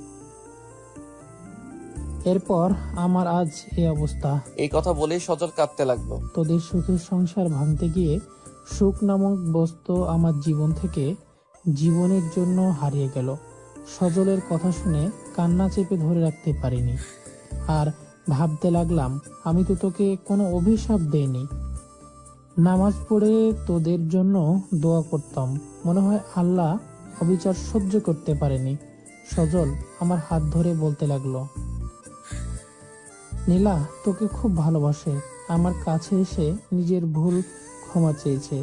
এরপর আমার আজ এই অবস্থা। এই কথা বলেই সজল কাঁদতে লাগলো। তোদের সুখের সংসার ভাঙতে গিয়ে সুখ নামক বস্তু আমার জীবন থেকে জীবনের জন্য হারিয়ে গেল। সজলের কথা শুনে কান্না চেপে ধরে রাখতে পারিনি। আর ভাবতে লাগলাম, আমি তো তোকে কোনো অভিশাপ দেইনি। নামাজ পড়ে তোদের জন্য দোয়া করতাম। মনে হয় আল্লাহ অবিচার সহ্য করতে পারেনি। সজল আমার হাত ধরে বলতে লাগলো, নীলা তোকে খুব ভালোবাসে। আমার কাছে এসে নিজের ভুল ক্ষমা চেয়েছে।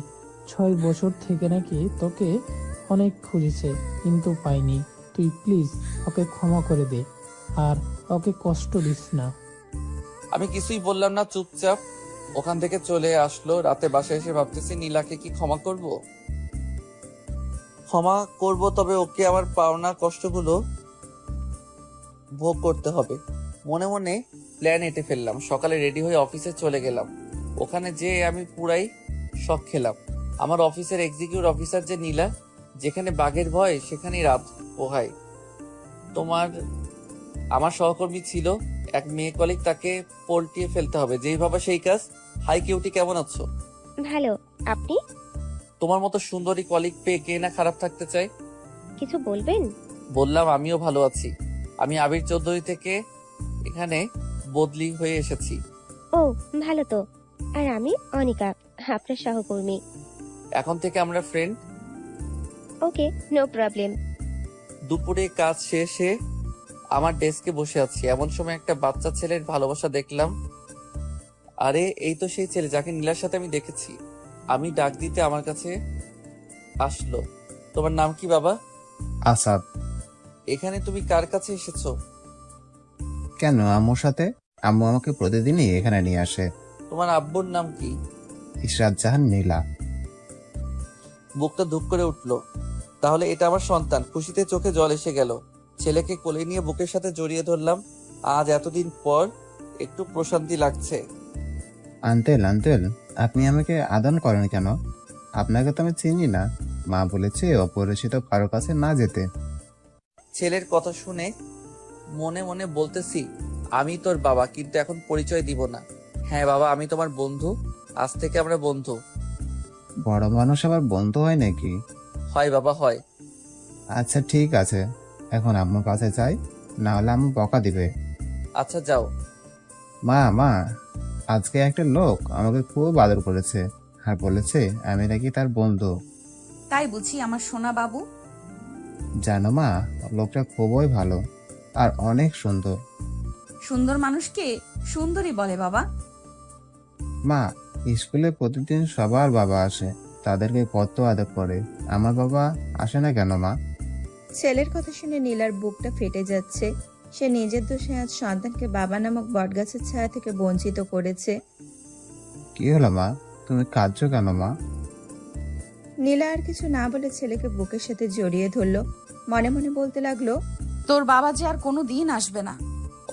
6 বছর থেকে নাকি তোকে অনেক খুঁজেছে কিন্তু পাইনি। তুই প্লিজ ওকে ক্ষমা করে দে, আর ওকে কষ্ট দিস না। আমি কিছুই বললাম না, চুপচাপ ওখান থেকে চলে আসলো। রাতে বাসায় এসে ভাবতেছি নীলাকে কি ক্ষমা করব। ক্ষমা করব, তবে ওকে আমার পাওনা কষ্টগুলো ভোগ করতে হবে। মনে মনে প্ল্যান এঁটে ফেললাম। সকালে রেডি হয়ে অফিসে চলে গেলাম। ওখানে যেয়ে আমি পুরাই শক খেলাম। আমার অফিসের এক্সিকিউটিভ অফিসার যে নীলা, যেখানে বাঘের ভয় সেখানেই রাত পোহায়। আমার সহকর্মী ছিল এক মেয়ে কলিগ, তাকে পল্টিয়ে ফেলতে হবে। যেই ভাবা সেই কাজ। হাই কিউটি, কেমন আছো? ভালো। আপনি? তোমার মতো সুন্দরী কলিগ পেয়ে কে না খারাপ থাকতে চায়। কিছু বলবেন? বললাম আমিও ভালো আছি। আমি আবির চৌধুরী থেকে এখানে বদলি হয়ে এসেছি। ও ভালো তো। আর আমি অনিকা, আপনার সহকর্মী। এখন থেকে আমরা ফ্রেন্ড। ওকে, নো প্রবলেম। দুপুরে কাজ শেষে আমার ডেস্কে বসে আছি, এমন সময় একটা বাচ্চা ছেলের ভালোবাসা দেখলাম। আরে এই তো সেই ছেলে যাকে নীলার সাথে আমি দেখেছি। আমি ডাক দিতে আমার কাছে আসলো। তোমার নাম কি বাবা? আসাদ। এখানে তুমি কার কাছে এসেছো? কেন, আম্মুর সাথে। আম্মু আমাকে প্রতিদিনই এখানে নিয়ে আসে। তোমার আব্বুর নাম কি? ইশরাত জাহান নীলা। বুকটা ধুক করে উঠলো। তাহলে এটা আমার সন্তান। খুশিতে চোখে জল এসে গেল। ছেলেকে কোলে নিয়ে বুকের সাথে জড়িয়ে ধরলাম। আজ এতদিন পর একটু প্রশান্তি লাগছে। আঙ্কেল আঙ্কেল, আপনি আমাকে আদর করেন কেন? আপনাকে তো আমি চিনি না। মা বলেছে অপরিচিত কারো কাছে না যেতে। ছেলের কথা শুনে মনে মনে বলতেছি, আমি তোর বাবা, কিন্তু এখন পরিচয় দিব না। হ্যাঁ বাবা, আমি তোমার বন্ধু। আজ থেকে আমরা বন্ধু। বড় মানুষ আবার বন্ধু হয় নাকি? হয় বাবা, হয়। আচ্ছা ঠিক আছে, এখন আম্মুর কাছে যাই, না হলে আম্মু বকা দিবে। আচ্ছা যাও। মা মা, আজকে একটা লোক আমাকে খুব আদর করেছে আর বলেছে আমি নাকি তার বন্ধু। তাই বুঝি আমার সোনা বাবু? জানো মা, লোকটা খুবই ভালো আর অনেক সুন্দর। সুন্দর মানুষকে সুন্দরী বলে বাবা। মা, স্কুলে প্রতিদিন সবার বাবা আসে, তাদেরকে কত আদর করে। আমার বাবা আসে না কেন মা? ছেলের কথা শুনে নীলার বুকটা ফেটে যাচ্ছে। সে নিজের দোষে আজ সন্তানকে বাবা নামক বটগাছের ছায়া থেকে বঞ্চিত করেছে। কি হলো মা, তুমি কাঁদছো কেন মা? নীলা আর কিছু না বলে ছেলেকে বুকের সাথে জড়িয়ে ধরলো। মনে মনে বলতে লাগলো, তোর বাবা যে আর কোনো দিন আসবে না।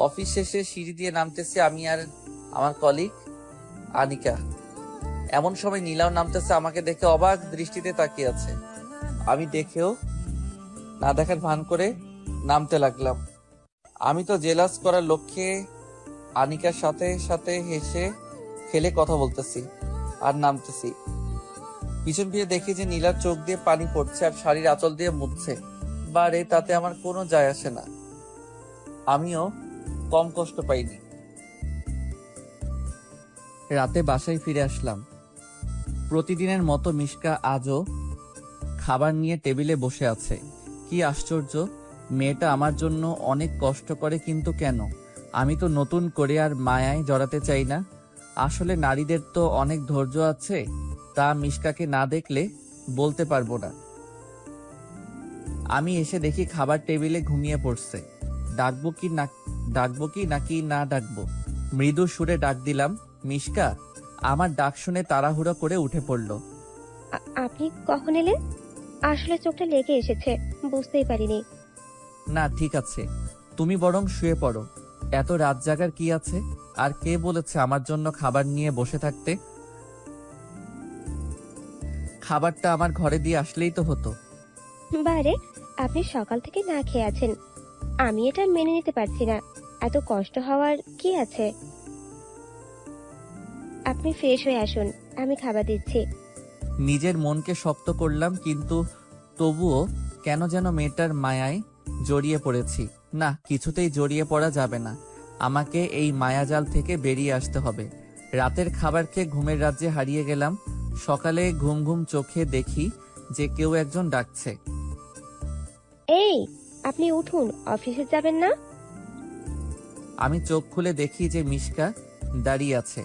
অফিস শেষে সিঁড়ি দিয়ে নামতেছি আমি আর আমার কলিগ আনিকা। এমন সময় নীলাও নামতেছে। আমাকে দেখে অবাক দৃষ্টিতে তাকিয়ে আছে। আমি দেখেও না দেখার ভান করে নামতে লাগলাম। আমি তো জেলাস করার লক্ষ্যে আনিকার সাথে সাথে হেসে খেলে কথা বলতেছি আর নামতেছি। পিছন ফিরে দেখি যে নীলার চোখ দিয়ে পানি পড়ছে আর শাড়ির আঁচল দিয়ে মুছছে। বারে, তাতে আমার কোনো যায় আসে না। আমিও কম কষ্ট পাইনি। রাতে বাসায় ফিরে আসলাম। প্রতিদিনের মতো মিশকা আজও খাবার নিয়ে টেবিলে বসে আছে। কি আশ্চর্য, মেয়েটা আমার জন্য অনেক কষ্ট করে, কিন্তু কেন? আমি তো নতুন করে আর মায়ায় জড়াতে চাই না। আসলে নারীদের তো অনেক ধৈর্য আছে, তা মিশকাকে না দেখলে বলতে পারবো না। আমি এসে দেখি খাবার টেবিলে ঘুমিয়ে পড়ছে। ডাকবো কি নাকি না ডাকবো? মৃদু সুরে ডাক দিলাম, মিশকা। আমার ডাক শুনে তাড়াহুড়ো করে উঠে পড়লো। আপনি কখন এলেন? আসলে চোখটা লেগে এসেছে, বুঝতেই পারিনি। না ঠিক আছে, তুমি বরং শুয়ে পড়ো। এত রাত জাগার কি আছে? আর কে বলেছে আমার জন্য খাবার নিয়ে বসে থাকতে? খাবারটা আমার ঘরে দিয়ে আসলেই তো হতো। বারে, আপনি সকাল থেকে না খেয়ে আছেন। আমি এটা মেনে নিতে পারছি না। এত কষ্ট হওয়ার কি আছে? আপনি ফ্রেশ হয়ে আসুন, আমি খাবার দিচ্ছি। নিজের মনকে শক্ত করলাম, কিন্তু তবুও কেন যেন মেয়েটার মায়ায় জড়িয়ে পড়েছি। না, কিছুতেই জড়িয়ে পড়া যাবে না। আমাকে এই মায়াজাল থেকে বেরিয়ে আসতে হবে। রাতের খাবার খেয়ে ঘুমের রাজ্যে হারিয়ে গেলাম। সকালে ঘুম ঘুম চোখে দেখি যে কেউ একজন ডাকছে। এই, আপনি উঠুন, অফিসে যাবেন না? আমি চোখ খুলে দেখি যে মিশকা দাঁড়িয়ে আছে।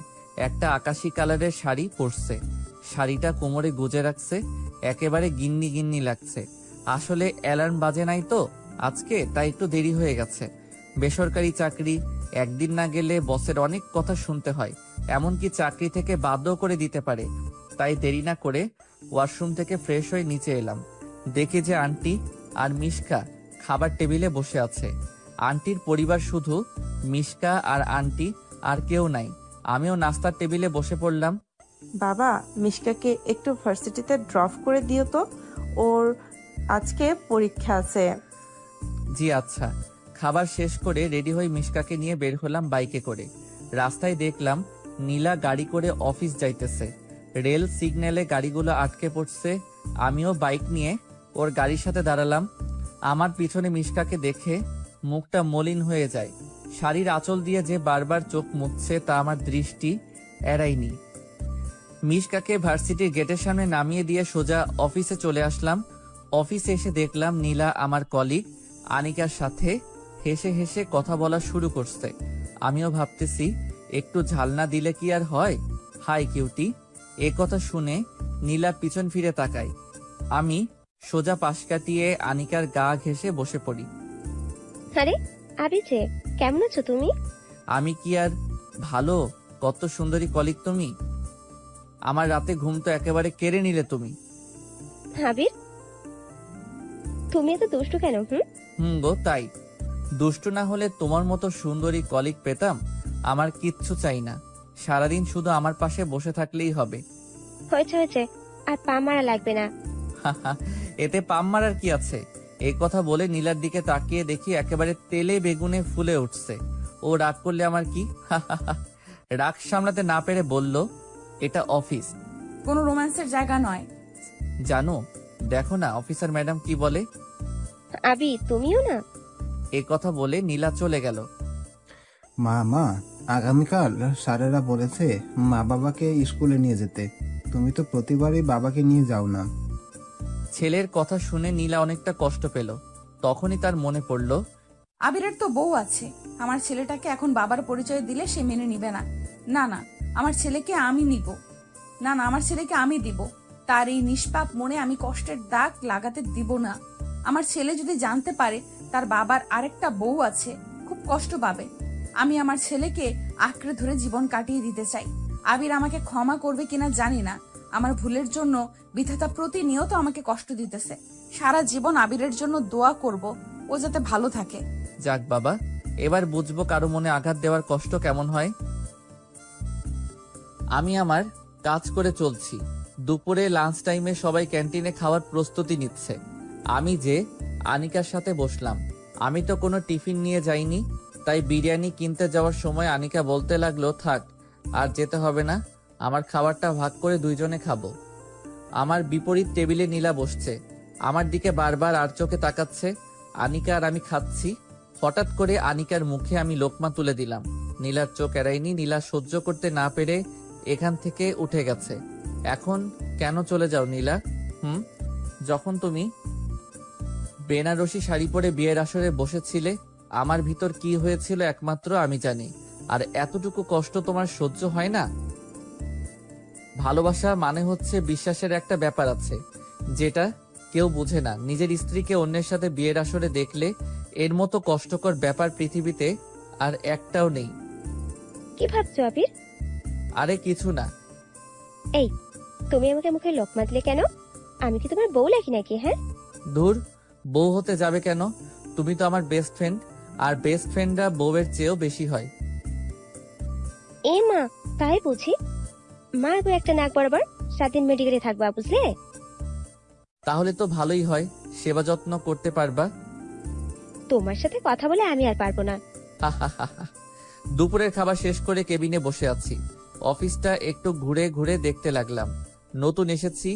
একটা আকাশি কালারের শাড়ি পরছে, শাড়িটা কোমরে গুজে রাখছে, একেবারে গিন্নি গিন্নি লাগছে। আসলে অ্যালার্ম বাজে নাই তো আজকে, তাই একটু দেরি হয়ে গেছে। বেসরকারি চাকরি, একদিন না গেলে বসের অনেক কথা শুনতে হয়, এমনকি চাকরি থেকে বাধ্য করে দিতে পারে। তাই দেরি না করে ওয়াশরুম থেকে ফ্রেশ হয়ে নিচে এলাম। দেখি যে আন্টি আর মিশকা খাবার টেবিলে বসে আছে। আন্টির পরিবার শুধু মিশকা আর আন্টি, আর কেউ নাই। আমিও নাস্তার টেবিলে বসে পড়লাম। বাবা, মিশকাকে একটু ভার্সিটিতে ড্রপ করে দিও তো, ওর আজকে পরীক্ষা আছে। জি আচ্ছা। খাবার শেষ করে রেডি হয়ে মিশকাকে নিয়ে বের হলাম বাইকে করে। রাস্তায় দেখলাম নীলা গাড়ি করে অফিস যাইতেছে। রেল সিগন্যালে গাড়িগুলো আটকে পড়ছে। আমিও বাইক নিয়ে ওর গাড়ির সাথে দাঁড়ালাম। আমার পিছনে মিশকাকে দেখে মুখটা মলিন হয়ে যায়। শাড়ির আঁচল দিয়ে যে বারবার চোখ মুছছে তা আমার দৃষ্টি এড়ায়নি। মিশকাকে ভার্সিটির গেটের সামনে নামিয়ে দিয়ে সোজা অফিসে চলে আসলাম। অফিসে এসে দেখলাম নীলা আমার কলিগ আনিকার সাথে হেসে হেসে কথা বলা শুরু করছে। আমিও ভাবতেছি একটু ঝাল না দিলে কি আর হয়। High cutie. এ কথা শুনে নীলা পিছন ফিরে তাকায়। আমি সোজা পাশ কাটিয়ে আনিকার গা ঘেঁষে বসে পড়ি। আরে আবি যে, কেমন আছো তুমি? আমি কি আর ভালো, কত সুন্দরী কলিগ তুমি। আমার রাতে ঘুম তো একেবারে কেড়ে নিলে তুমি। আবির, তুমি এত দুষ্টু কেন? গো তাই। দুষ্টু না হলে তোমার মতো সুন্দরী কলিগ পেতাম। আমার কিচ্ছু চাই না, সারাদিন শুধু আমার পাশে বসে থাকলেই হবে। হয়েছে হয়েছে, আর পা মারা লাগবে না। এতে পাম মারার কি আছে? এই কথা বলে নীলার দিকে তাকিয়ে দেখি একেবারে তেলে বেগুনে ফুলে উঠছে। ও রাগ করলে আমার কি? রাগ সামলাতে না পেরে বলল, এটা অফিস, কোনো রোম্যান্সের জায়গা নয়। জানো, দেখো না অফিসার ম্যাডাম কি বলে। আবি, তুমিও না? এ কথা বলে নীলা চলে গেল। মা, আগামীকাল স্যারেরা বলেছে মা বাবাকে স্কুলে নিয়ে যেতে। তুমি তো প্রতিবারই বাবাকে নিয়ে যাও না। ছেলের কথা শুনে নীলা অনেকটা কষ্ট পেল। তখনই তার মনে পড়ল, আবিরের তো বউ আছে। আমার ছেলেটাকে এখন বাবার পরিচয় দিলে সে মেনে নিবে না। না না, আমার ছেলেকে আমি নিব। না না, আমার ছেলেকে আমি দিব। তার এই নিষ্পাপ মনে আমি কষ্টের দাগ লাগাতে দিব না। আমার ছেলে যদি জানতে পারে তার বাবার আরেকটা বউ আছে, খুব কষ্ট পাবে। আমি আমার ছেলেকে আঁকড়ে ধরে জীবন কাটিয়ে দিতে চাই। আবির আমাকে ক্ষমা করবে কিনা জানি না। আমার ভুলের জন্য বিধাতা প্রতিনিয়ত আমাকে কষ্ট দিতেছে। সারা জীবন আবিরের জন্য দোয়া করব, ও যাতে ভালো থাকে। যাক বাবা, এবার বুঝবো কারো মনে আঘাত দেওয়ার কষ্ট কেমন হয়। আমি আমার কাজ করে চলছি। দুপুরে লাঞ্চ টাইমে সবাই ক্যান্টিনে খাওয়ার প্রস্তুতি নিচ্ছে। আমি যে আনিকার সাথে বসলাম। আমি তো কোনো টিফিন নিয়ে যাইনি, তাই বিরিয়ানি কিনতে যাওয়ার সময় আনিকা বলতে লাগলো, থাক আর যেতে হবে না, আমার খাবারটা ভাগ করে দুইজনে খাবো। আমার বিপরীত টেবিলে নীলা বসছে, আমার দিকে বারবার আর চোখে তাকাচ্ছে। আনিকা আর আমি খাচ্ছি। হঠাৎ করে আনিকার মুখে আমি লোকমা তুলে দিলাম। নীলার চোখ এড়ায়নি। নীলা সহ্য করতে না পেরে এখান থেকে উঠে গেছে। এখন কেন চলে যাও নীলা? যখন তুমি বেনারসি শাড়ি পরে বিয়ের আসরে বসেছিলে, আমার ভিতর কি হয়েছিল একমাত্র আমি জানি। আর এতটুকু কষ্ট তোমার সহ্য হয় না? ভালোবাসা মানে হচ্ছে বিশ্বাসের একটা ব্যাপার আছে, যেটা কেউ বুঝে না। নিজের স্ত্রীকে অন্যের সাথে বিয়ের আসরে দেখলে এর মতো কষ্টকর ব্যাপার পৃথিবীতে আর একটাও নেই। কি ভাবছো আবির? আরে কিছু না। এই, তুমি আমাকে মুখে লোকমা দিলে কেন? আমি কি তোমার বউ লাগি নাকি? দূর, বউ হতে যাবে কেন? তুমি তো আমার বেস্ট ফ্রেন্ড, আর বেস্ট ফ্রেন্ডরা বউয়ের চেয়েও বেশি হয়। এ মা, তাই বুঝি? মারবো একটা নাক বরাবর। 7 দিন মেডিকেলে থাকবা, বুঝলে? তাহলে তো ভালোই হয়, সেবা যত্ন করতে পারবা। তোমার সাথে কথা বলে আমি আর পারবো না। দুপুরের খাবার শেষ করে কেবিনে বসে আছি। অফিসটা একটু ঘুরে ঘুরে দেখতে লাগলাম। নতুন এসেছি,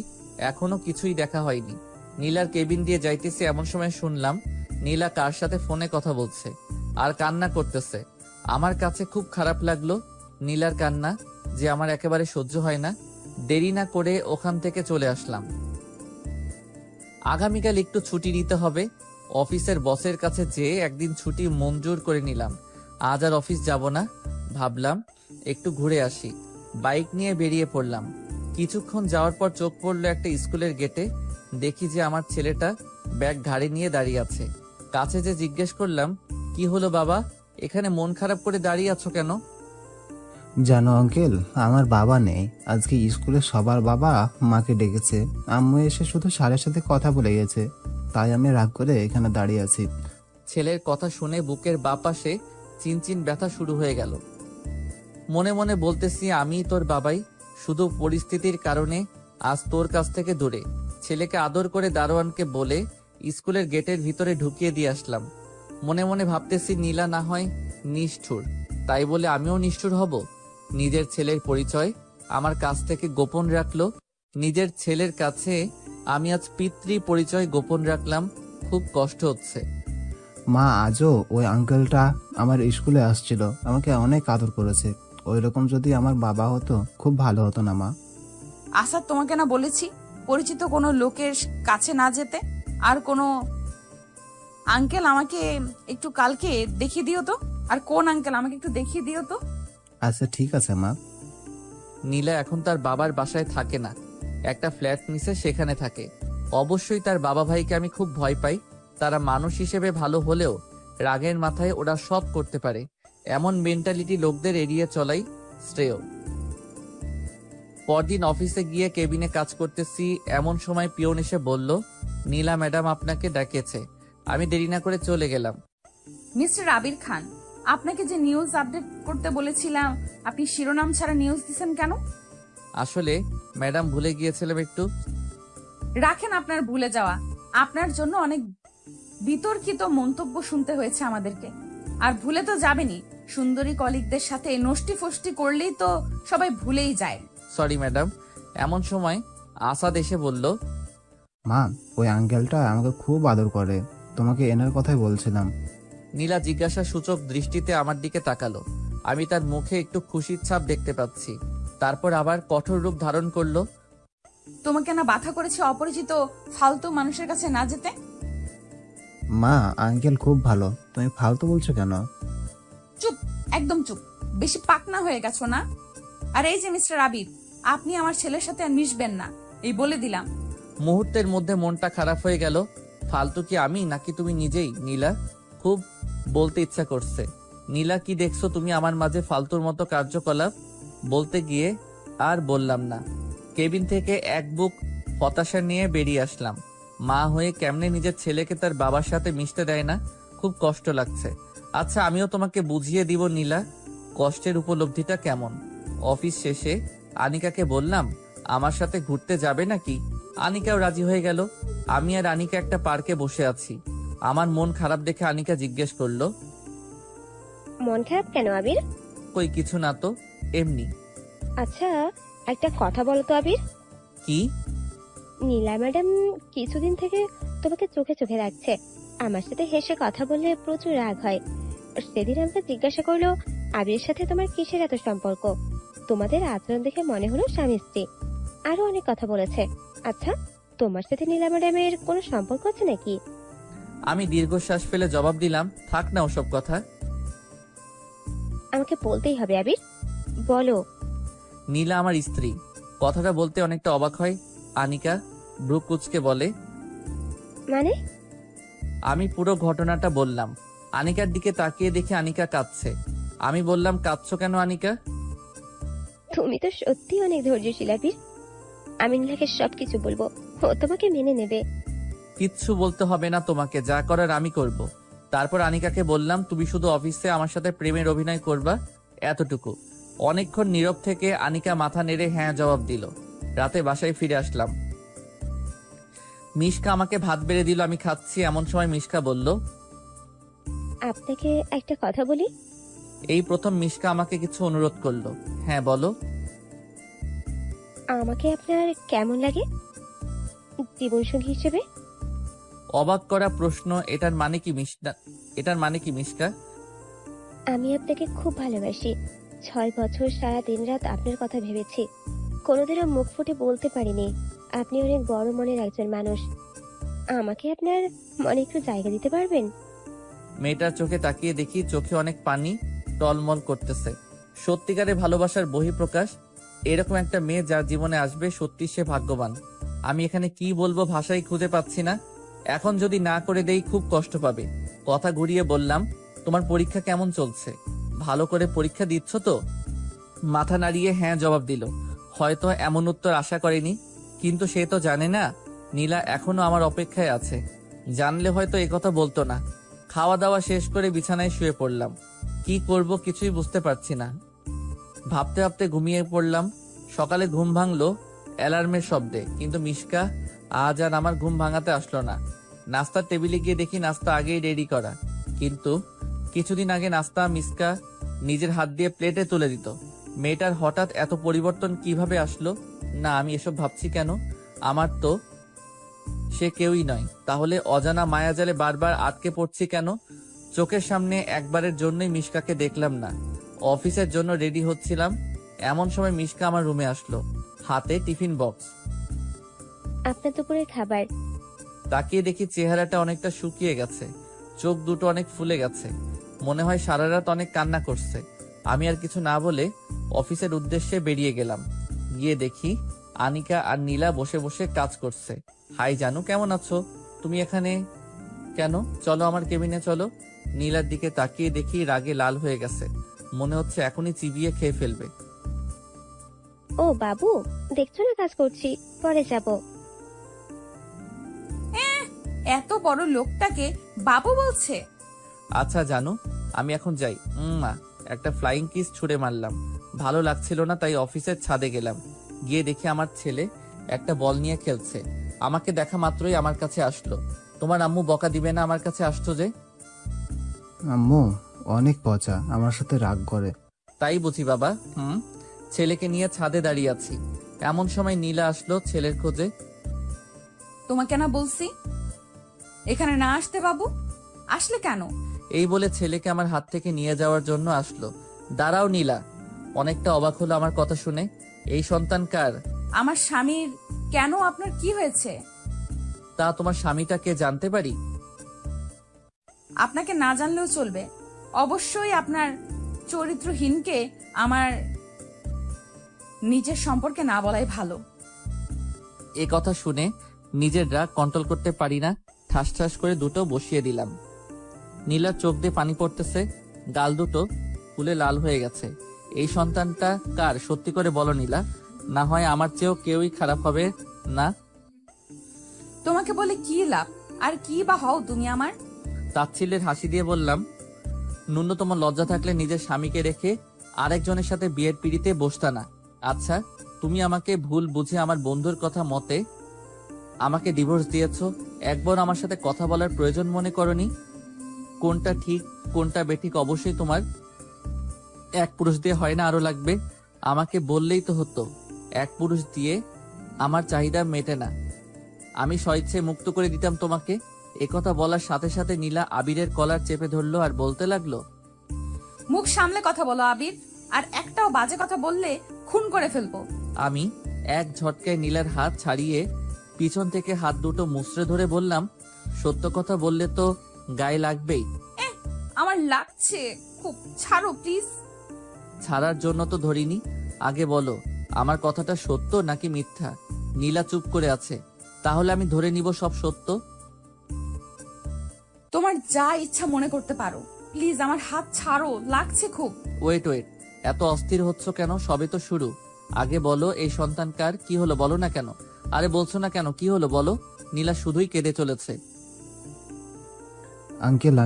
এখনো কিছুই দেখা হয়নি। নীলার কেবিন দিয়ে যাইতেছি, এমন সময় শুনলাম নীলা কার সাথে ফোনে কথা বলছে আর কান্না করতেছে। আমার কাছে খুব খারাপ লাগলো নীলার কান্না, যে আমার একেবারে সহ্য হয় না। দেরি না করে ওখান থেকে চলে আসলাম। আগামীকাল একটু ছুটি নিতে হবে। অফিসের বসের কাছে যেয়ে একদিন ছুটি মঞ্জুর করে নিলাম। আজ আর অফিস যাব না, ভাবলাম একটু ঘুরে আসি। বাইক নিয়ে বেরিয়ে পড়লাম। কিছুক্ষণ যাওয়ার পর চোখ পড়লো একটা স্কুলের গেটে। দেখি যে আমার ছেলেটা ব্যাগ ঘাড়ে নিয়ে দাঁড়িয়ে আছে। কাছে যে জিজ্ঞেস করলাম, কি হলো বাবা, এখানে মন খারাপ করে দাঁড়িয়ে আছো কেন? জানো আঙ্কেল, আমার বাবা নেই। আজকে স্কুলে সবার বাবা মাকে ডেকেছে। আম্মু এসে শুধু স্যারের সাথে কথা বলে গেছে, তাই আমি রাগ করে এখানে দাঁড়িয়ে আছি। ছেলের কথা শুনে বুকের বাঁ পাশে চিনচিন ব্যথা শুরু হয়ে গেল। মনে মনে বলতেছি, আমি তোর বাবাই, শুধু পরিস্থিতির কারণে আজ তোর কাছ থেকে দূরে। ছেলেকে আদর করে দারোয়ানকে বলে স্কুলের গেটের ভিতরে ঢুকিয়ে দিয়ে আসলাম। মনে মনে ভাবতেছি, নীলা না হয় নিষ্ঠুর, তাই বলে আমিও নিষ্ঠুর হব? নিজের ছেলের পরিচয় আমার কাছ থেকে গোপন রাখলো। নিজের ছেলের কাছে আমি আজ পিতৃ পরিচয় গোপন রাখলাম। খুব কষ্ট হচ্ছে। মা, আজও ওই আঙ্কেলটা আমার স্কুলে আসছিল, আমাকে অনেক আদর করেছে। ওই রকম যদি আমার বাবা হতো খুব ভালো হতো না মা? আসাদ, তোমাকে না বলেছি পরিচিত কোনো লোকের কাছে না যেতে? আর কোনো আঙ্কেল আমাকে একটু কালকে দেখিয়ে দিও তো। আর কোন আঙ্কেল আমাকে একটু দেখিয়ে দিও তো। আচ্ছা ঠিক আছে মা। নীলা এখন তার বাবার বাসায় থাকে না, একটা ফ্ল্যাট নিচে সেখানে থাকে। অবশ্যই তার বাবা ভাইকে আমি খুব ভয় পাই। তারা মানুষ হিসেবে ভালো হলেও রাগের মাথায় ওরা সব করতে পারে। এমন মেন্টালিটি লোকদের এড়িয়ে চলাই শ্রেয়। পরদিন অফিসে গিয়ে কেবিনে কাজ করতেছি, এমন সময় পিয়ন এসে বলল, নীলা ম্যাডাম আপনাকে ডাকেছে। আমি দেরি না করে চলে গেলাম। মিস্টার আবির খান, আপনাকে যে নিউজ আপডেট করতে বলেছিলাম, আপনি শিরোনাম ছাড়া নিউজ দিছেন কেন? আসলে ম্যাডাম ভুলে গিয়েছিলাম একটু। রাখেন আপনার ভুলে যাওয়া। আপনার জন্য অনেক বিতর্কিত মন্তব্য শুনতে হয়েছে আমাদেরকে। আর ভুলে তো যাবেনই, সুন্দরী কলিগদের সাথে নষ্টি ফষ্টি করলেই তো সবাই ভুলেই যায়। Sorry madam. এমন সময় আসাদ এসে বলল, মা, ওই আঙ্কেলটা আমাকে খুব আদর করে, তোমাকে এনার কথাই বলছিলাম। নীলা জিজ্ঞাসা সূচক দৃষ্টিতে আমার দিকে তাকালো। আমি তার মুখে একটু খুশির ছাপ দেখতে পাচ্ছি। তারপর আবার কঠোর রূপ ধারণ করলো। তোমাকে না বাধা করেছে অপরিচিত ফালতু মানুষের কাছে না যেতে? মা, আঙ্কেল খুব ভালো, তুমি ফালতু বলছো কেন? চুপ, একদম চুপ। বেশি পাকনা হয়ে গেছো না? আর এই যে মিস্টার আবির, আপনি আমার ছেলের সাথে আর মিশবেন না, এই বলে দিলাম। মুহূর্তের মধ্যে মনটা খারাপ হয়ে গেল। ফালতু কি আমি নাকি তুমি নিজেই? নীলা, খুব বলতে ইচ্ছা করছে। নীলা, কি দেখছো তুমি আমার মাঝে ফালতুর মতো কার্যকলাপ? বলতে গিয়ে আর বললাম না। কেবিন থেকে এক বুক হতাশা নিয়ে বেরিয়ে আসলাম। মা হয়ে কেমনে নিজের ছেলেকে তার বাবার সাথে মিশতে দেয় না, খুব কষ্ট লাগছে। আচ্ছা, আমিও তোমাকে বুঝিয়ে দিব নীলা, কষ্টের উপলব্ধিটা কেমন। অফিস শেষে আনিকাকে বললাম, আমার সাথে ঘুরতে যাবে নাকি? আনিকাও রাজি হয়ে গেল। আমি আর আনিকা একটা পার্কে বসে আছি। আমার মন খারাপ দেখে আনিকা জিজ্ঞেস করলো, মন খারাপ কেন আবির? কই কিছু না তো, এমনি। আচ্ছা, একটা কথা বলো তো আবির। কি? নীলা ম্যাডাম কিছুদিন থেকে তোমাকে চোখে চোখে রাখছে। আমার সাথে হেসে কথা বললে প্রচুর রাগ হয়। সেদিন আমাকে জিজ্ঞাসা করলো, আবিরের সাথে তোমার কিসের এত সম্পর্ক? তোমাদের আচরণ দেখে মনে হলো স্বামী স্ত্রী। আরো অনেক কথা বলেছে। আচ্ছা, তোমার সাথে নীলা ম্যাডামের কোনো সম্পর্ক আছে নাকি? আমি দীর্ঘশ্বাস ফেলে জবাব দিলাম, থাক না ওসব কথা। আমাকে বলতেই হবে আবির, বলো। নীলা আমার স্ত্রী। কথাটা বলতে অনেকটা অবাক হয় আনিকা। ব্রু কুচকে বলে, মানে? আমি পুরো ঘটনাটা বললাম। আনিকার দিকে তাকিয়ে দেখে আনিকা কাঁদছে। আমি বললাম, কাঁদছো কেন আনিকা? তুমি তো সত্যি অনেক ধৈর্যশীল আবির। আমি নীলাকে সবকিছু বলবো, ও তোমাকে মেনে নেবে। কিচ্ছু বলতে হবে না তোমাকে, যা করার আমি করব। তারপর আনিকাকে বললাম, তুমি শুধু অফিসে আমার সাথে প্রেমের অভিনয় করবা, এতটুকু। অনেকক্ষণ নীরব থেকে আনিকা মাথা নেড়ে হ্যাঁ জবাব দিল। রাতে বাসায় ফিরে আসলাম। মিশকা আমাকে ভাত বেড়ে দিল, আমি খাচ্ছি। এমন সময় মিশকা বলল, আপনাকে একটা কথা বলি। এই প্রথম মিশকা আমাকে কিছু অনুরোধ করলো। হ্যাঁ বলো। আমাকে আপনার কেমন লাগে জীবনসঙ্গী হিসেবে? অবাক করা প্রশ্ন। এটার মানে কি মিশকা? আমি আপনাকে খুব ভালোবাসি। 6 বছর সারা দিন রাত আপনার কথা ভেবেছি। কোনোদিনও মুখ ফুটে বলতে পারিনি আপনি অনেক বড় মনের একজন মানুষ। আমাকে আপনার মনে একটু জায়গা দিতে পারবেন? মেয়েটার চোখে তাকিয়ে দেখি চোখে অনেক পানি টলমল করতেছে। সত্যিকারে ভালোবাসার বহিঃপ্রকাশ। এরকম একটা মেয়ে যার জীবনে আসবে, সত্যি সে ভাগ্যবান। আমি এখানে কি বলবো ভাষাই খুঁজে পাচ্ছি না। এখন যদি না করে দেই খুব কষ্ট পাবে। কথা ঘুরিয়ে বললাম, তোমার পরীক্ষা কেমন চলছে? ভালো করে পরীক্ষা দিচ্ছ তো? মাথা নাড়িয়ে হ্যাঁ জবাব দিল। হয়তো এমন উত্তর আশা করেনি, কিন্তু সে তো জানে না নীলা এখনো আমার অপেক্ষায় আছে। জানলে হয়তো একথা বলতো না। খাওয়া দাওয়া শেষ করে বিছানায় শুয়ে পড়লাম। কি করব কিছুই বুঝতে পারছি না। ভাবতে ভাবতে ঘুমিয়ে পড়লাম। সকালে ঘুম ভাঙলো অ্যালার্মের শব্দে, কিন্তু মিশকা আজ আর আমার ঘুম ভাঙাতে আসলো না। নাস্তার টেবিলে গিয়ে দেখি নাস্তা আগেই রেডি করা, কিন্তু কিছুদিন আগে নাস্তা মিশকা নিজের হাত দিয়ে প্লেটে তুলে দিত। মেয়েটার হঠাৎ এত পরিবর্তন কিভাবে আসলো? না, আমি এসব ভাবছি কেন? আমার তো সে কেউই নয়। তাহলে অজানা মায়াজালে বারবার আটকে পড়ছি কেন? চোখের সামনে একবারের জন্যই মিশকাকে দেখলাম না। অফিসের জন্য রেডি হচ্ছিলাম, এমন সময় মিশকা আমার রুমে আসলো, হাতে টিফিন বক্স। আপনার দুপুরের খাবার। তাকিয়ে দেখি চেহারাটা অনেকটা শুকিয়ে গেছে, চোখ দুটো অনেক ফুলে গেছে। মনে হয় সারা রাত অনেক কান্না করছে। আমি আর কিছু না বলে অফিসের উদ্দেশ্যে বেরিয়ে গেলাম। গিয়ে দেখি আনিকা আর নীলা বসে বসে কাজ করছে। হাই জানু, কেমন আছো? তুমি এখানে কেন? চলো আমার কেবিনে চলো। নীলার দিকে তাকিয়ে দেখি রাগে লাল হয়ে গেছে। মনে হচ্ছে এখনই চিবিয়ে খেয়ে ফেলবে। ও বাবু, দেখছো না কাজ করছি, পরে যাব। এত বড় লোকটাকে বাবু বলছে। আচ্ছা জানু, আমি এখন যাই। একটা ফ্লাইং কিস ছুড়ে মারলাম। ভালো লাগছিল না, তাই অফিসের ছাদে গেলাম। গিয়ে দেখি আমার ছেলে একটা বল নিয়ে খেলছে। আমাকে দেখা মাত্রই আমার কাছে আসলো। তোমার আম্মু বকা দিবে না আমার কাছে আসছো যে? আম্মু অনেক পচা, আমার সাথে রাগ করে। তাই বুঝি বাবা। ছেলেকে নিয়ে ছাদে দাঁড়িয়ে আছি, এমন সময় নীলা আসলো ছেলের খোঁজে। তোমাকে না বলছি এখানে না আসতে? বাবু আসলে কেন? এই বলে ছেলেকে আমার হাত থেকে নিয়ে যাওয়ার জন্য আসলো। দাঁড়াও নীলা। অনেকটা অবাক হলো আমার কথা শুনে। এই সন্তান কার? আমার স্বামীর। কেন, আপনার কি হয়েছে? তা তোমার স্বামীটাকে জানতে পারি? আপনাকে না জানলেও চলবে। অবশ্যই আপনার চরিত্রহীনকে আমার নিজের সম্পর্কে না বলাই ভালো। এ কথা শুনে নিজের রাগ কন্ট্রোল করতে পারি না, ঠাস ঠাস করে দুটো বসিয়ে দিলাম। নীলার চোখ দিয়ে পানি পড়তেছে, গাল দুটো ফুলে লাল হয়ে গেছে। এই সন্তানটা কার সত্যি করে বলো নীলা, না হয় আমার চেয়েও কেউই খারাপ হবে না। তোমাকে বলে কি লাভ? আর কি বা হও তুমি আমার? তাচ্ছিল্যের হাসি দিয়ে বললাম, ন্যূনতম লজ্জা থাকলে নিজের স্বামীকে রেখে আরেকজনের সাথে বিয়ের পিড়িতে বসতা না। আচ্ছা, তুমি আমাকে ভুল বুঝে আমার বন্ধুর কথা মতে আমাকে ডিভোর্স দিয়েছো। একবার আমার সাথে কথা বলার প্রয়োজন মনে করনি? কোনটা ঠিক কোনটা বেঠিক অবশ্যই তোমার এক পুরুষ দিয়ে হয় না, আরো লাগবে। আমাকে বললেই তো হতো। এক পুরুষ দিয়ে আমার চাহিদা মেটে না, আমি স্বেচ্ছে মুক্ত করে দিতাম তোমাকে। একথা বলার সাথে সাথে নীলা আবিরের কলার চেপে ধরলো আর বলতে লাগলো, মুখ সামলে কথা বলো আবির, আর একটাও বাজে কথা বললে খুন করে ফেলবো। আমি এক ঝটকায় নীলার হাত ছাড়িয়ে পিছন থেকে হাত দুটো মুচড়ে ধরে বললাম, সত্য কথা বললে তো গায়ে লাগবেই। আমার লাগছে খুব, ছাড়ো প্লিজ। ছাড়ার জন্য তো ধরিনি। আগে বলো, আমার কথাটা সত্য নাকি মিথ্যা? নীলা চুপ করে আছে। তাহলে আমি ধরে নিব সব সত্য। তোমার যা ইচ্ছা মনে করতে পারো, প্লিজ আমার হাত ছাড়ো, লাগছে খুব। ওয়েট, এত অস্থির হচ্ছ কেন? সবে তো শুরু। আগে বলো, এই সন্তান কার? কি হলো বলো না কেন? আরে বলছো না কেন, কি হলো বলো? নীলা শুধুই কেঁদে চলেছে। আঙ্কেল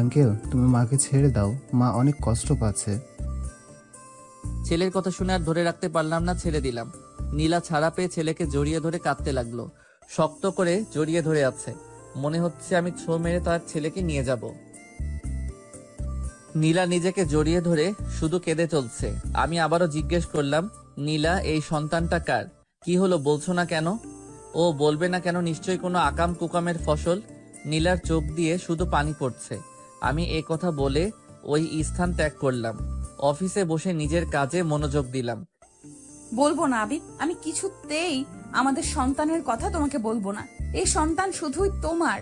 তুমি মাকে ছেড়ে দাও, মা অনেক কষ্ট পাচ্ছে। ছেলের কথা শুনে আর ধরে রাখতে পারলাম না, ছেড়ে দিলাম। নীলা ছাড়া পেয়ে ছেলেকে জড়িয়ে ধরে কাঁদতে লাগলো। শক্ত করে জড়িয়ে ধরে আছে, মনে হচ্ছে আমি ছো মেরে তার ছেলেকে নিয়ে যাব। নীলা নিজেকে জড়িয়ে ধরে শুধু কেঁদে চলছে। আমি আবারও জিজ্ঞেস করলাম, নীলা এই সন্তানটা কার? কি হলো বলছো না কেন? ও বলবে না কেন? নিশ্চয়ই কোনো আকাম কুকামের ফসল। নীলার চোখ দিয়ে শুধু পানি পড়ছে। আমি এ কথা বলে ওই স্থান ত্যাগ করলাম। অফিসে বসে নিজের কাজে মনোযোগ দিলাম। বলবো না আবির, আমি কিছুতেই আমাদের সন্তানের কথা তোমাকে বলবো না। এই সন্তান শুধুই তোমার।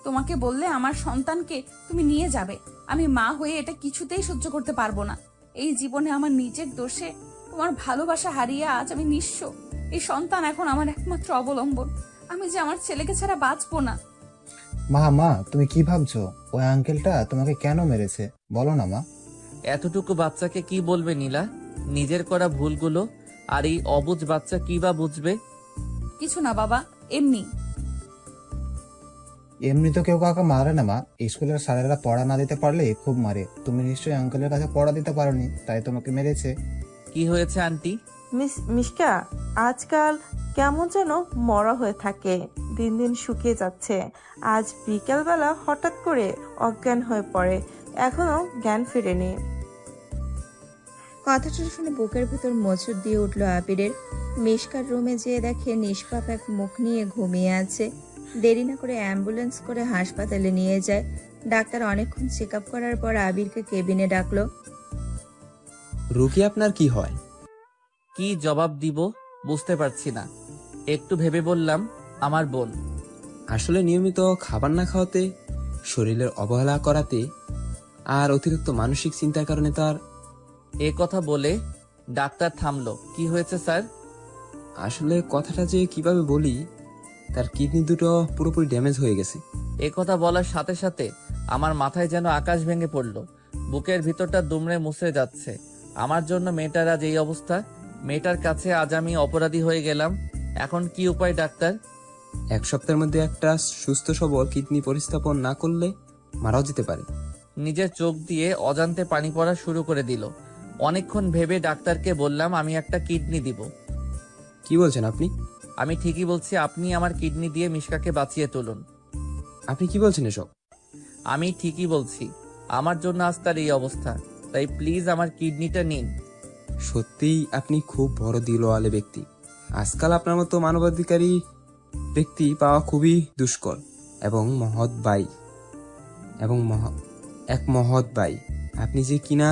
তোমাকে বললে আমার সন্তানকে তুমি নিয়ে যাবে। আমি মা হয়ে এটা কিছুতেই সহ্য করতে পারবো না। এই জীবনে আমার নিজের দোষে তোমার ভালোবাসা হারিয়ে আজ আমি নিঃস্ব। এই সন্তান এখন আমার একমাত্র অবলম্বন। আমি যে আমার ছেলেকে ছাড়া বাঁচবো না। মা তুমি কি ভাবছো? ওই আঙ্কেলটা তোমাকে কেন মেরেছে বলো না মা। এতটুকু বাচ্চাকে কি বলবে নীলা নিজের করা ভুলগুলো? আর এই অবুঝ বাচ্চা কি বা বুঝবে? কিছু না বাবা, এমনি। এমনি তো কেউ কাউকে মারে না মা, স্কুলের স্যারেরা পড়া না দিতে পারলে খুব মারে। তুমি নিশ্চয়ই আঙ্কেলের কাছে পড়া দিতে পারোনি, তাই তোমাকে মেরেছে। কি হয়েছে আন্টি? মিশকা আজকাল কেমন যেন মরা হয়ে থাকে, দিন দিন শুকিয়ে যাচ্ছে। আজ বিকেলবেলা হঠাৎ করে অজ্ঞান হয়ে পড়ে, এখনো জ্ঞান ফেরেনি। কথাটা শুনে বুকের ভিতর মোচড় দিয়ে উঠল আবিরের। মিশকার রুমে যেয়ে দেখে নিষ্পাপ এক মুখ নিয়ে ঘুমিয়ে আছে। দেরি না করে অ্যাম্বুলেন্স করে হাসপাতালে নিয়ে যায়। ডাক্তার অনেকক্ষণ চেক আপ করার পর আবিরকে কেবিনে ডাকলো। রুকি আপনার কি হয়? কি জবাব দিব বুঝতে পারছি না। একটু ভেবে বললাম, আমার বোন। আসলে নিয়মিত খাবার না খাওয়াতে, শরীরের অবহেলা করাতে আর অতিরিক্ত মানসিক চিন্তার কারণে তার। এ কথা বলে ডাক্তার থামলো। কি হয়েছে স্যার? আসলে কথাটা যে কিভাবে বলি, তার কিডনি দুটো পুরোপুরি ড্যামেজ হয়ে গেছে। এ কথা বলার সাথে সাথে আমার মাথায় যেন আকাশ ভেঙে পড়লো। বুকের ভিতরটা দুমড়ে মুছড়ে যাচ্ছে। আমার জন্য মেয়েটার আজ এই অবস্থা। মেয়েটার কাছে আজ আমি অপরাধী হয়ে গেলাম। এখন কি উপায় ডাক্তার? 1 সপ্তাহের মধ্যে একটা সুস্থ সবল কিডনি পরিস্থাপন না করলে মারাও যেতে পারে। নিজের চোখ দিয়ে অজান্তে পানি পড়া শুরু করে দিল। অনেকক্ষণ ভেবে ডাক্তারকে বললাম, আমি একটা কিডনি দিব। কি বলছেন আপনি? আমি ঠিকই বলছি, আপনি আমার কিডনি দিয়ে মিশকাকে বাঁচিয়ে তুলুন। আপনি কি বলছেন এসব? আমি ঠিকই বলছি, আমার জন্য আজ তার এই অবস্থা। তাই প্লিজ আমার কিডনিটা নিন। সত্যিই আপনি খুব বড় দিলওয়ালে ব্যক্তি। আজকাল আপনার মতো মানবাধিকারী ব্যক্তি পাওয়া খুবই দুষ্কর। এবং এক মহৎ ভাই আপনি যে কিনা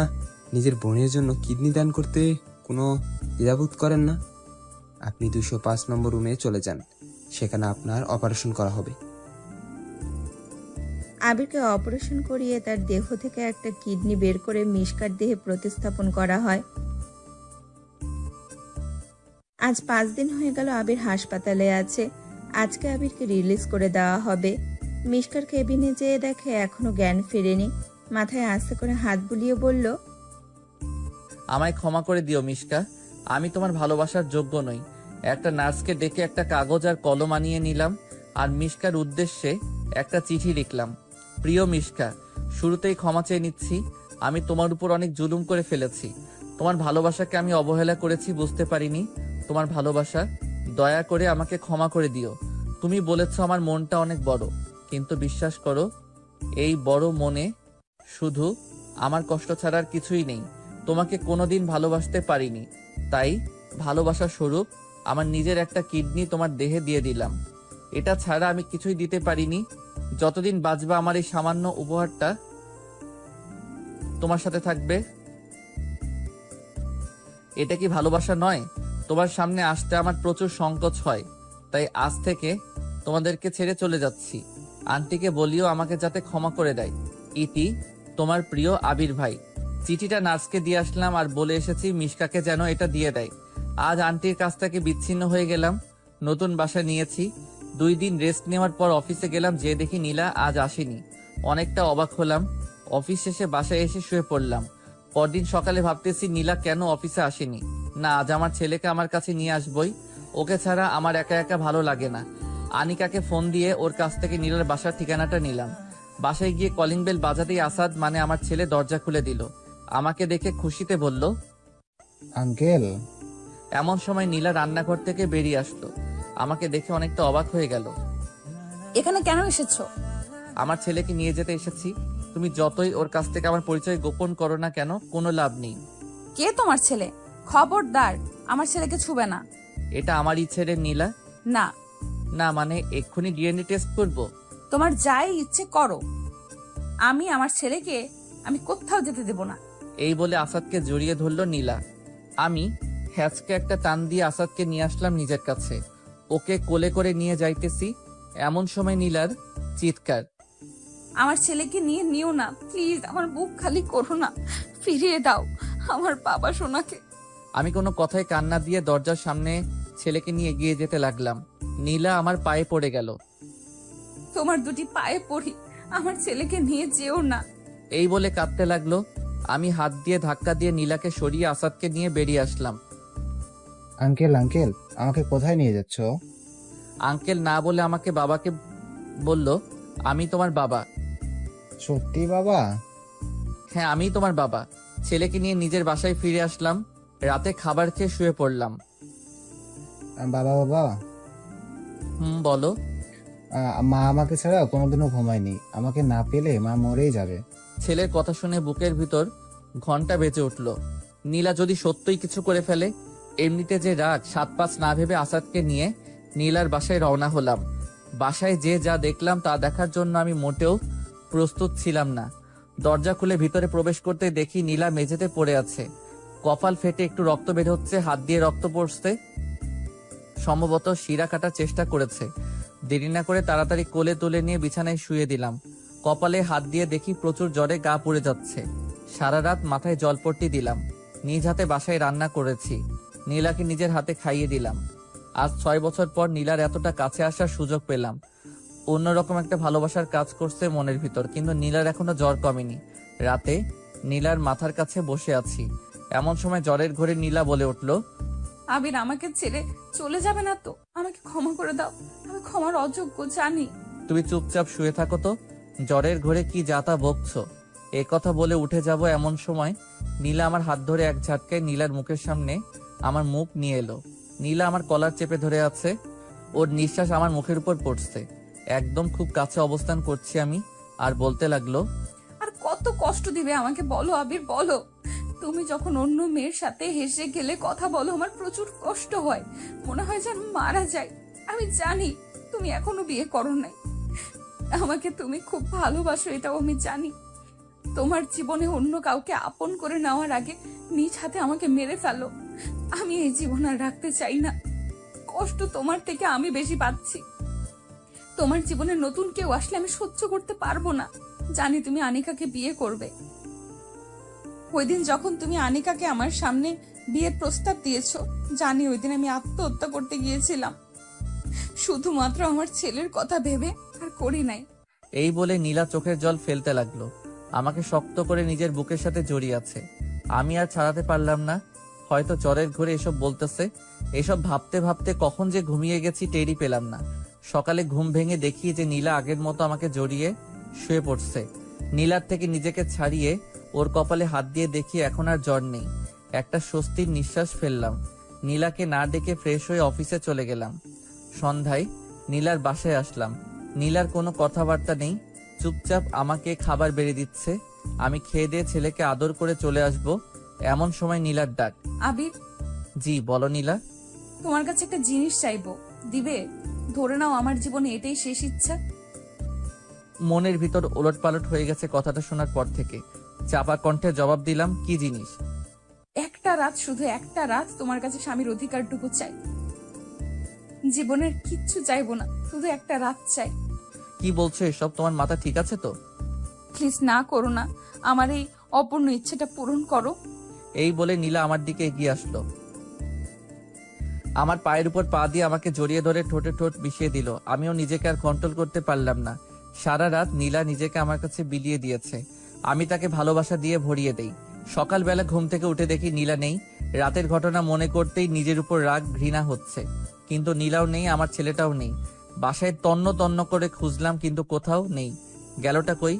নিজের বোনের জন্য কিডনি দান করতে কোনো দ্বিধাবোধ করেন না। আপনি 205 নম্বর রুমে চলে যান, সেখানে আপনার অপারেশন করা হবে। আবিরকে অপারেশন করিয়ে তার দেহ থেকে একটা কিডনি বের করে মিশকার দেহে প্রতিস্থাপন করা হয়। আজ 5 দিন হয়ে গেল আবির হাসপাতালে আছে। আজকে আবিরকে রিলিজ করে দেওয়া হবে। মিশকার কেবিনে যেয়ে দেখে এখনো জ্ঞান ফেরেনি। মাথায় আস্তে করে হাত বুলিয়ে বলল, আমায় ক্ষমা করে দিও মিশকা, আমি তোমার ভালোবাসার যোগ্য নই। একটা নার্সকে ডেকে একটা কাগজ আর কলম আনিয়ে নিলাম আর মিশকার উদ্দেশ্যে একটা চিঠি লিখলাম। প্রিয় মিশকা, শুরুতেই ক্ষমা চেয়ে নিচ্ছি। আমি তোমার উপর অনেক জুলুম করে ফেলেছি। তোমার ভালোবাসাকে আমি অবহেলা করেছি, বুঝতে পারিনি তোমার ভালোবাসা। দয়া করে আমাকে ক্ষমা করে দিও। তুমি বলেছ আমার মনটা অনেক বড়, কিন্তু বিশ্বাস করো এই বড় মনে শুধু আমার কষ্ট ছাড়া আর কিছুই নেই। তোমাকে কোনোদিন ভালোবাসতে পারিনি, তাই ভালোবাসার স্বরূপ আমার নিজের একটা কিডনি তোমার দেহে দিয়ে দিলাম। এটা ছাড়া আমি কিছুই দিতে পারিনি। যতদিন বাঁচবা আমার এই সামান্য উপহারটা তোমার সাথে থাকবে। এটা কি ভালোবাসা নয়? তোমার সামনে আসতে আমার প্রচুর সংকোচ হয়, তাই আজ থেকে তোমাদেরকে ছেড়ে চলে যাচ্ছি। আন্টিকে বলিও আমাকে যাতে ক্ষমা করে দেয়। ইতি, তোমার প্রিয় আবির ভাই। চিঠিটা নার্সকে দিয়ে আসলাম আর বলে এসেছি মিশকাকে যেন এটা দিয়ে দেয়। আজ আন্টির কাছ থেকে বিচ্ছিন্ন হয়ে গেলাম। নতুন বাসা নিয়েছি। 2 দিন রেস্ট নেওয়ার পর অফিসে গেলাম, যে দেখি নীলা আজ আসেনি। অনেকটা অবাক হলাম। অফিস শেষে বাসায় এসে শুয়ে পড়লাম। পরদিন সকালে ভাবতেছি নীলা কেন অফিসে আসেনি। না, আজ আমার ছেলেকে আমার কাছে নিয়ে আসবই। ওকে ছাড়া আমার একা একা ভালো লাগে না। আনিকাকে ফোন দিয়ে ওর কাছ থেকে নীলার বাসার ঠিকানাটা নিলাম। বাসায় গিয়ে কলিং বেল বাজাতেই আসাদ মানে আমার ছেলে দরজা খুলে দিল। আমাকে দেখে খুশিতে বলল, আঙ্কেল। এমন সময় নীলা রান্নাঘর থেকে বেরিয়ে আসলো। আমাকে দেখে অনেকটা অবাক হয়ে গেল। এখানে কেন এসেছো? আমার ছেলেকে নিয়ে যেতে এসেছি। তুমি যতই ওর কাছ থেকে আমার পরিচয় গোপন করো না কেন, কোনো লাভ নেই। কে তোমার ছেলে? খবরদার, আমার ছেলেকে ছুবে না। এটা আমারই ছেলে নীলা। না। না মানে এক্ষুনি ডিএনএ টেস্ট করব? তোমার যাই ইচ্ছে করো, আমি আমার ছেলেকে আমি কোথাও যেতে দেব না। এই বলে আসাদকে জড়িয়ে ধরল নীলা। আমি হ্যাচকে একটা টান দিয়ে আসাদকে নিয়ে আসলাম নিজের কাছে। ওকে কোলে করে নিয়ে যাইতেছি, এমন সময় নীলার চিৎকার। আমার ছেলেকে নিয়ে নিও না প্লিজ, আমার বুক খালি করো না, ফিরিয়ে দাও আমার বাবা সোনাকে। আমি কোনো কথায় কান্না দিয়ে দরজার সামনে ছেলেকে নিয়ে এগিয়ে যেতে লাগলাম। নীলা আমার পায়ে পড়ে গেল। তোমার দুটি পায়ে পড়ি, আমার ছেলেকে নিয়ে যেও না। এই বলে কাঁদতে লাগলো। আমি হাত দিয়ে ধাক্কা দিয়ে নীলাকে সরিয়ে আসাদকে নিয়ে বেরিয়ে আসলাম। আঙ্কেল আঙ্কেল, আমাকে কোথায় নিয়ে যাচ্ছ? আঙ্কেল না বলে আমাকে বাবাকে বলল, আমি তোমার বাবা। সত্যি বাবা? হ্যাঁ, আমি তোমার বাবা। ছেলেকে নিয়ে নিজের বাসায় ফিরে আসলাম। রাতে খাবার খেয়ে শুয়ে পড়লাম। বাবা বাবা, বলো। মা আমাকে ছাড়া কোনোদিনও ঘুমায়নি। আমাকে না পেলে মা মরেই যাবে। ছেলের কথা শুনে বুকের ভিতর ঘন্টা বেজে উঠল। নীলা যদি সত্যই কিছু করে ফেলে। এমনিতে যে রাগ, 7-5 না ভেবে আসাদকে নিয়ে নীলার বাসায় রওনা হলাম। বাসায় যে যা দেখলাম তা দেখার জন্য আমি মোটেও প্রস্তুত ছিলাম না। দরজা খুলে ভিতরে প্রবেশ করতে দেখি নীলা মেঝেতে পড়ে আছে। কপাল ফেটে একটু রক্ত বের হচ্ছে, হাত দিয়ে রক্ত পড়ছে। সম্ভবত শিরা কাটার চেষ্টা করেছে। দেরি না করে তাড়াতাড়ি কোলে তুলে নিয়ে বিছানায় শুয়ে দিলাম। কপালে হাত দিয়ে দেখি প্রচুর জ্বরে গা পুড়ে যাচ্ছে। সারা রাত মাথায় জলপট্টি দিলাম। নিজ হাতে বাসায় রান্না করেছি। নীলাকে নিজের হাতে খাইয়ে দিলাম। আজ 6 বছর পর নীলার এতটা কাছে আসার সুযোগ পেলাম। অন্যরকম একটা ভালোবাসার কাজ করছে মনের ভিতর, কিন্তু নীলার এখনো জ্বর কমেনি। রাতে নীলার মাথার কাছে বসে আছি, এমন সময় জ্বরের ঘরে নীলা বলে উঠল, আবির আমাকে ছেড়ে চলে যাবে না তো? আমাকে ক্ষমা করে দাও, আমি ক্ষমার অযোগ্য জানি। তুমি চুপচাপ শুয়ে থাকো তো, জ্বরের ঘরে কি যাতা বকছো। এ কথা বলে উঠে যাব এমন সময় নীলা আমার হাত ধরে এক ঝাটকায় নীলার মুখের সামনে আমার মুখ নিয়ে এলো। নীলা আমার কলার চেপে ধরে আছে। ওর নিঃশ্বাস আমার মুখের উপর পড়ছে। একদম খুব কাছে অবস্থান করছি আমি, আর বলতে লাগলো, আর কত কষ্ট দিবে আমাকে বলো আবির, বলো। তুমি যখন অন্য মেয়ের সাথে হেসে গেলে কথা বলো, আমার প্রচুর কষ্ট হয়, মনে হয় যেন মারা যায়। আমি জানি তুমি এখনো বিয়ে করো নাই, আমাকে তুমি খুব ভালোবাসো, এটাও আমি জানি। তোমার জীবনে অন্য কাউকে আপন করে নেওয়ার আগে নিজ হাতে আমাকে মেরে ফেলো। আমি এই জীবন আর রাখতে চাই না। কষ্ট তোমার থেকে আমি বেশি পাচ্ছি। তোমার জীবনে নতুন কেউ আসলে আমি সহ্য করতে পারবো না। জানি তুমি আনিকাকে বিয়ে করবে। ওই দিন যখন তুমি আনিকাকে আমার সামনে বিয়ের প্রস্তাব দিয়েছো, জানি ওই দিন আমি আত্মহত্যা করতে গিয়েছিলাম, শুধুমাত্র আমার ছেলের কথা ভেবে, আর করি নাই। এই বলে নীলা চোখের জল ফেলতে লাগলো। আমাকে শক্ত করে নিজের বুকের সাথে জড়িয়ে আছে। আমি আর ছাড়াতে পারলাম না। হয়তো জ্বরের ঘরে এসব বলতেছে। এসব ভাবতে ভাবতে কখন যে ঘুমিয়ে গেছি টেরই পেলাম না। সকালে ঘুম ভেঙে দেখি যে নীলা আগের মতো আমাকে জড়িয়ে শুয়ে পড়ছে। নীলার থেকে নিজেকে ছাড়িয়ে ওর কপালে হাত দিয়ে দেখি এখন আর জ্বর নেই। একটা স্বস্তির নিঃশ্বাস ফেললাম। নীলাকে না ডেকে ফ্রেশ হয়ে অফিসে চলে গেলাম। সন্ধ্যায় নীলার বাসায় আসলাম। নীলার কোনো কথাবার্তা নেই, চুপচাপ আমাকে খাবার বেড়ে দিচ্ছে। আমি খেয়ে দিয়ে ছেলেকে আদর করে চলে আসব, এমন সময় নীলার ডাক। আবির, জি বলো নীলা। তোমার কাছে একটা জিনিস চাইবো, দিবে? ধরে নাও আমার জীবনে এটাই শেষ ইচ্ছা। মনের ভিতর ওলটপালট হয়ে গেছে কথাটা শোনার পর থেকে। চাপা কণ্ঠে জবাব দিলাম, কি জিনিস? একটা রাত, শুধু একটা রাত তোমার কাছে স্বামীর অধিকারটুকু চাই। জীবনের কিচ্ছু চাইবো না, শুধু একটা রাত চাই। কি বলছো এসব? তোমার মাথা ঠিক আছে তো? প্লিজ না করো না, আমার এই অপূর্ণ ইচ্ছেটা পূরণ করো। এই বলে নীলা আমার দিকে এগিয়ে আসলো। আমার পায়ের উপর পা দিয়ে আমাকে জড়িয়ে ধরে ঠোঁটে ঠোঁট মিশিয়ে দিল। আমিও নিজেকে আর কন্ট্রোল করতে পারলাম না। সারা রাত নীলা নিজেকে আমার কাছে বিলিয়ে দিয়েছে। আমি তাকে ভালোবাসা দিয়ে ভরিয়ে দেই। সকালবেলা ঘুম থেকে উঠে দেখি নীলা নেই। রাতের ঘটনা মনে করতেই নিজের উপর রাগ, ঘৃণা হচ্ছে। কিন্তু নীলাও নেই, আমার ছেলেটাও নেই। বাসায় তন্ন তন্ন করে খুঁজলাম, কিন্তু কোথাও নেই। গেলটা কই?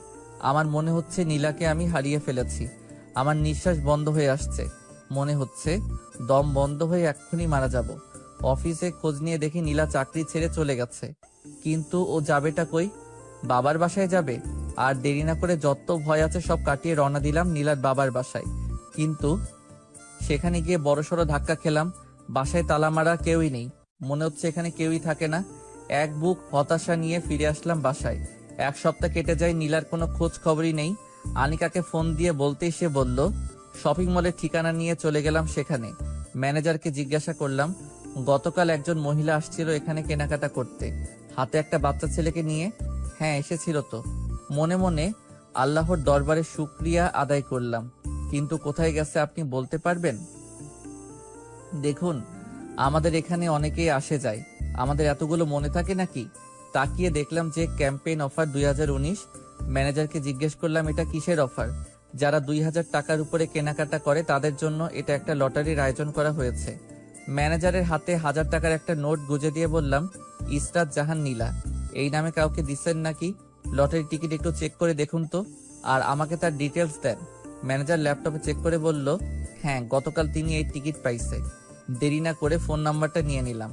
আমার মনে হচ্ছে নীলাকে আমি হারিয়ে ফেলেছি। আমার নিঃশ্বাস বন্ধ হয়ে আসছে। মনে হচ্ছে দম বন্ধ হয়ে এক্ষুনি মারা যাব। অফিসে খোঁজ নিয়ে দেখি নীলা চাকরি ছেড়ে চলে গেছে। কিন্তু ও যাবেটা কই? বাবার বাসায় যাবে। আর দেরি না করে যত ভয় আছে সব কাটিয়ে রওনা দিলাম নীলার বাবার বাসায়। কিন্তু সেখানে গিয়ে বড়সড় ধাক্কা খেলাম। বাসায় তালা মারা, কেউই নেই। মনে হচ্ছে এখানে কেউই থাকে না। এক বুক হতাশা নিয়ে ফিরে আসলাম বাসায়। 1 সপ্তাহ কেটে যায়, নীলার কোনো খোঁজ খবরই নেই। আনিকাকে ফোন দিয়ে বলতেই সে বলল, শপিং মলের ঠিকানা নিয়ে চলে গেলাম সেখানে। ম্যানেজারকে জিজ্ঞাসা করলাম, গতকাল একজন মহিলা আসছিল এখানে কেনাকাটা করতে, হাতে একটা বাচ্চা ছেলেকে নিয়ে। হ্যাঁ, এসেছিল তো। মনে মনে আল্লাহর দরবারে শুকরিয়া আদায় করলাম। কিন্তু কোথায় গেছে আপনি বলতে পারবেন? দেখুন, আমাদের এখানে অনেকেই আসে যায়, আমাদের এতগুলো মনে থাকে নাকি? তাকিয়ে দেখলাম যে ক্যাম্পেইন অফার 2019। ম্যানেজারকে জিজ্ঞেস করলাম, এটা কিসের অফার? যারা 2000 টাকার উপরে কেনাকাটা করে তাদের জন্য এটা একটা লটারির আয়োজন করা হয়েছে। ম্যানেজারের হাতে 1000 টাকার একটা নোট গুজে দিয়ে বললাম, ইসরাত জাহান নীলা, এই নামে কাউকে দিচ্ছেন নাকি? লটারি টিকিট একটু চেক করে দেখুন তো, আর আমাকে তার ডিটেলস দেন। ম্যানেজার ল্যাপটপে চেক করে বলল, হ্যাঁ, গতকাল তিনি এই টিকিট পাইছে। দেরি না করে ফোন নাম্বারটা নিয়ে নিলাম।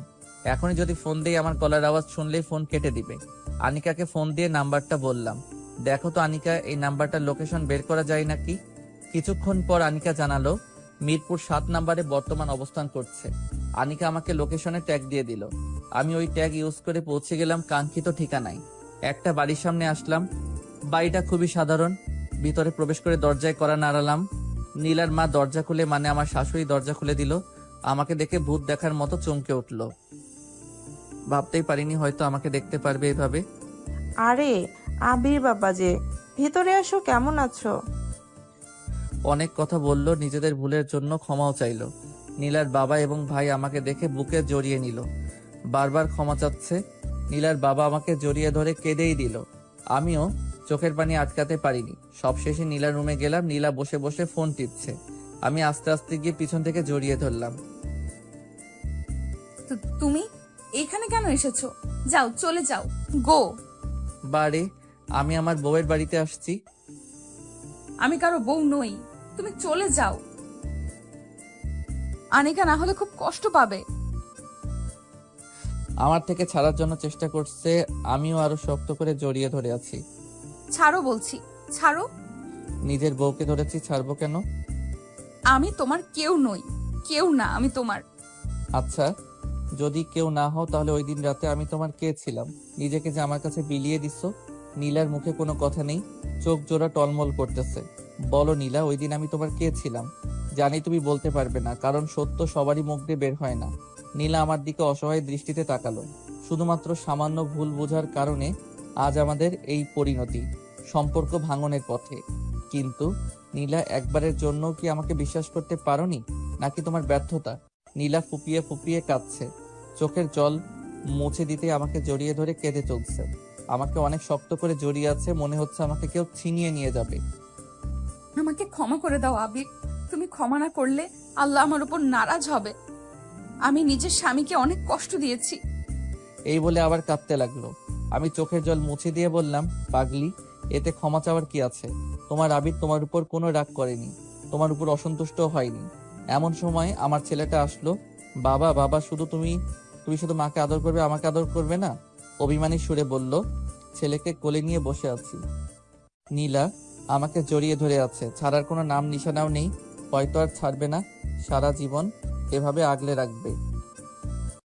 এখনই যদি ফোন দিয়ে আমার গলার আওয়াজ শুনলেই ফোন কেটে দিবে। আনিকাকে ফোন দিয়ে নাম্বারটা বললাম, দেখো তো আনিকা, এই নাম্বারটার লোকেশন বের করা যায় নাকি? কিছুক্ষণ পর আনিকা জানালো, মিরপুর 7 নাম্বারে বর্তমান অবস্থান করছে। আনিকা আমাকে লোকেশনে ট্যাগ দিয়ে দিল। আমি ওই ট্যাগ ইউজ করে পৌঁছে গেলাম কাঙ্ক্ষিত ঠিকানায়। একটা বাড়ির সামনে আসলাম। বাড়িটা খুবই সাধারণ। ভিতরে প্রবেশ করে দরজায় কড়া নাড়ালাম। নীলার মা দরজা খুলে, মানে আমার শাশুড়ি দরজা খুলে দিল। আমাকে দেখে ভূত দেখার মতো চমকে উঠল। ভাবতেই পারিনি হয়তো আমাকে দেখতে পারবে এভাবে। আরে আবির বাবা যে, ভেতরে আসো, কেমন আছো? অনেক কথা বলল, নিজেদের ভুলের জন্য ক্ষমাও চাইলো। নীলার বাবা এবং ভাই আমাকে দেখে বুকে জড়িয়ে নিল, বারবার ক্ষমা চাচ্ছে। নীলার বাবা আমাকে জড়িয়ে ধরে কেঁদেই দিল। আমিও চোখের পানি আটকাতে পারিনি। সবশেষে নীলার রুমে গেলাম। নীলা বসে বসে ফোন টিপছে। আমি আস্তে আস্তে গিয়ে পিছন থেকে জড়িয়ে ধরলাম। তুমি এখানে কেন এসেছো? যাও, চলে যাও, গো। বারে, আমি আমার বউয়ের বাড়িতে আসছি। আমি কারো বউ নই, তুমি চলে যাও। আনিকা না হলে খুব কষ্ট পাবে। আমার থেকে ছাড়ার জন্য চেষ্টা করছে, আমিও আরো শক্ত করে জড়িয়ে ধরে আছি। ছাড়ো বলছি, ছাড়ো। নিজের বউকে ধরেছি, ছাড়বো কেন? আমি তোমার কেউ নই, কেউ না আমি তোমার। আচ্ছা, যদি কেউ না হও তাহলে ওই দিন রাতে আমি তোমার কে ছিলাম? নিজেকে যে আমার কাছে বিলিয়ে দিচ্ছ। নীলার মুখে কোনো কথা নেই, চোখ জোড়া টলমল করতেছে। বলো নীলা, ওই দিন আমি তোমার কে ছিলাম? জানি তুমি বলতে পারবে না, কারণ সত্য সবারই মুখ দিয়ে বের হয় না। নীলা আমার দিকে অসহায় দৃষ্টিতে তাকালো। শুধুমাত্র সামান্য ভুল বোঝার কারণে আজ আমাদের এই পরিণতি, সম্পর্ক ভাঙনের পথে। কিন্তু নীলা, একবারের জন্য কি আমাকে বিশ্বাস করতে পারোনি, নাকি তোমার ব্যর্থতা? নীলা ফুপিয়ে ফুপিয়ে কাঁদছে, চোখের জল মুছে দিতে আমাকে জড়িয়ে ধরে কেঁদে চলছে। আমাকে অনেক শক্ত করে জড়িয়ে আছে, মনে হচ্ছে আমাকে কেউ ছিনিয়ে নিয়ে যাবে। আমাকে ক্ষমা করে দাও আবির, তুমি ক্ষমা না করলে আল্লাহ আমার উপর নারাজ হবে। আমি নিজের স্বামীকে অনেক কষ্ট দিয়েছি। এই বলে আবার কাঁদতে লাগলো। আমি চোখের জল মুছে দিয়ে বললাম, পাগলি, এতে ক্ষমা চাওয়ার কি আছে? তোমার আবির তোমার উপর কোনো রাগ করেনি, তোমার উপর অসন্তুষ্ট হয়নি। এমন সময় আমার ছেলেটা আসলো। বাবা, বাবা, তুমি শুধু মাকে আদর করবে, আমাকে আদর করবে না? অভিমানী সুরে বলল। ছেলেকে কোলে নিয়ে বসে আছি। নীলা আমাকে জড়িয়ে ধরে আছে, ছাড়ার কোনো নাম নিশানাও নেই। হয়তো আর ছাড়বে না, সারা জীবন এভাবে আগলে রাখবে।